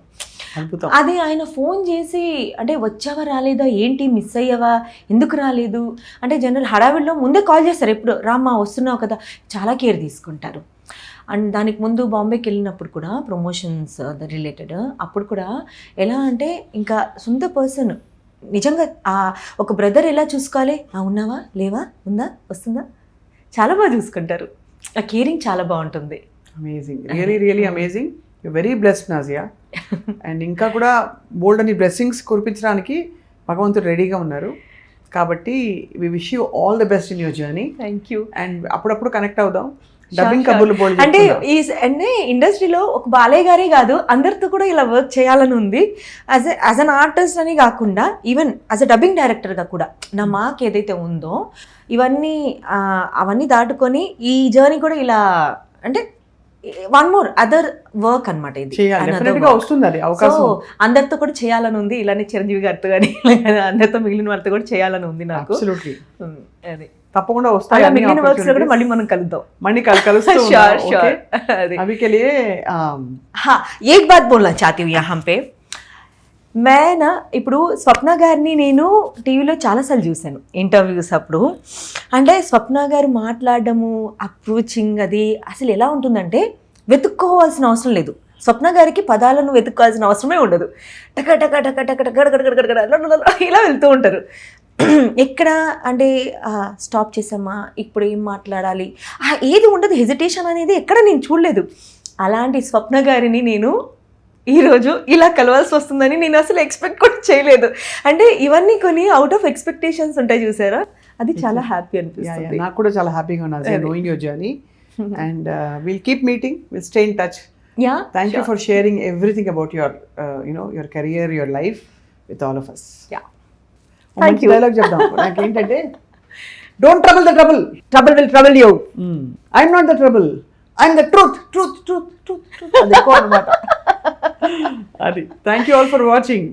అద్భుతం. అది ఆయన ఫోన్ చేసి అంటే వచ్చావా రాలేదా, ఏంటి మిస్ అయ్యావా, ఎందుకు రాలేదు అంటే జనరల్ హడావిడిలో ముందే కాల్ చేస్తారు, ఎప్పుడు రామ్మా వస్తున్నావు కదా, చాలా కేర్ తీసుకుంటారు. అండ్ దానికి ముందు బాంబేకి వెళ్ళినప్పుడు కూడా ప్రమోషన్స్ రిలేటెడ్ అప్పుడు కూడా ఎలా అంటే ఇంకా సొంత పర్సన్ నిజంగా ఒక బ్రదర్ ఎలా చూసుకోవాలి, ఉన్నావా లేవా ఉందా వస్తుందా చాలా బాగా చూసుకుంటారు. ఆ కేరింగ్ చాలా బాగుంటుంది. Amazing, really amazing. You very blessed Nazia. And ఇంకా కూడా బోల్డ్ అని బ్లెస్సింగ్స్ కురిపించడానికి భగవంతుడు రెడీగా ఉన్నారు. కాబట్టి we wish you all the best in your journey. Thank you. And అప్పుడప్పుడు కనెక్ట్ అవుదాం. డబ్బింగ్ కబుర్లు బోల్డ్ అంటే అంటే ఇండస్ట్రీలో ఒక బాలయ్య గారే కాదు అందరితో కూడా ఇలా వర్క్ చేయాలని ఉంది. యాజ్ అన్ ఆర్టిస్ట్ అని కాకుండా ఈవెన్ యాజ్ అ డబ్బింగ్ డైరెక్టర్గా కూడా నా మాకు ఏదైతే ఉందో ఇవన్నీ అవన్నీ దాటుకొని ఈ జర్నీ కూడా ఇలా అంటే వన్ మోర్ అదర్ వర్క్ అనమాట ఇది. వస్తుంది అది అవకాశం. అందరితో కూడా చేయాలని ఉంది, ఇలానే చిరంజీవి గారితో కానీ అందరితో మిగిలిన వాళ్ళతో కూడా చేయాలని ఉంది నాకు. అది తప్పకుండా వస్తాయి. మిగిలిన వర్క్స్ లో కూడా మళ్ళీ మనం కలుద్దాం. మళ్ళీ కలుస్తూ अभी के लिए हाँ एक बात बोलना चाहती हूँ यहाँ पे. ఇప్పుడు స్వప్న గారిని నేను టీవీలో చాలాసార్లు చూశాను ఇంటర్వ్యూస్ అప్పుడు. అంటే స్వప్న గారు మాట్లాడడము అప్రోచింగ్ అది అసలు ఎలా ఉంటుందంటే వెతుక్కోవాల్సిన అవసరం లేదు. స్వప్న గారికి పదాలను వెతుక్కోవాల్సిన అవసరమే ఉండదు. టక టక టక టక టక టక ఇలా వెళ్తూ ఉంటారు. ఎక్కడ అంటే స్టాప్ చేసామా, ఇప్పుడు ఏం మాట్లాడాలి, ఏది ఉండదు. హెజిటేషన్ అనేది ఎక్కడ నేను చూడలేదు. అలాంటి స్వప్న గారిని నేను ఈరోజు ఇలా కలవాల్సి వస్తుందని నేను అసలు ఎక్స్పెక్ట్ కూడా చేయలేదు. అంటే ఇవన్నీ కొన్ని అవుట్ ఆఫ్ ఎక్స్పెక్టేషన్స్ ఉంటాయి చూసారా, అది చాలా హ్యాపీ అనిపిస్తుంది. నాకు కూడా చాలా హ్యాపీగా ఉన్నది knowing your journey. And will keep meeting, will stay in touch. Yeah, thank you for sharing everything about your your career, your life with all of us. Yeah, thank you. Dialogue చెప్దాం. నాకు ఏంటంటే don't trouble the trouble, trouble will trouble you. I'm not the trouble, I'm the truth. అది thank you all for watching.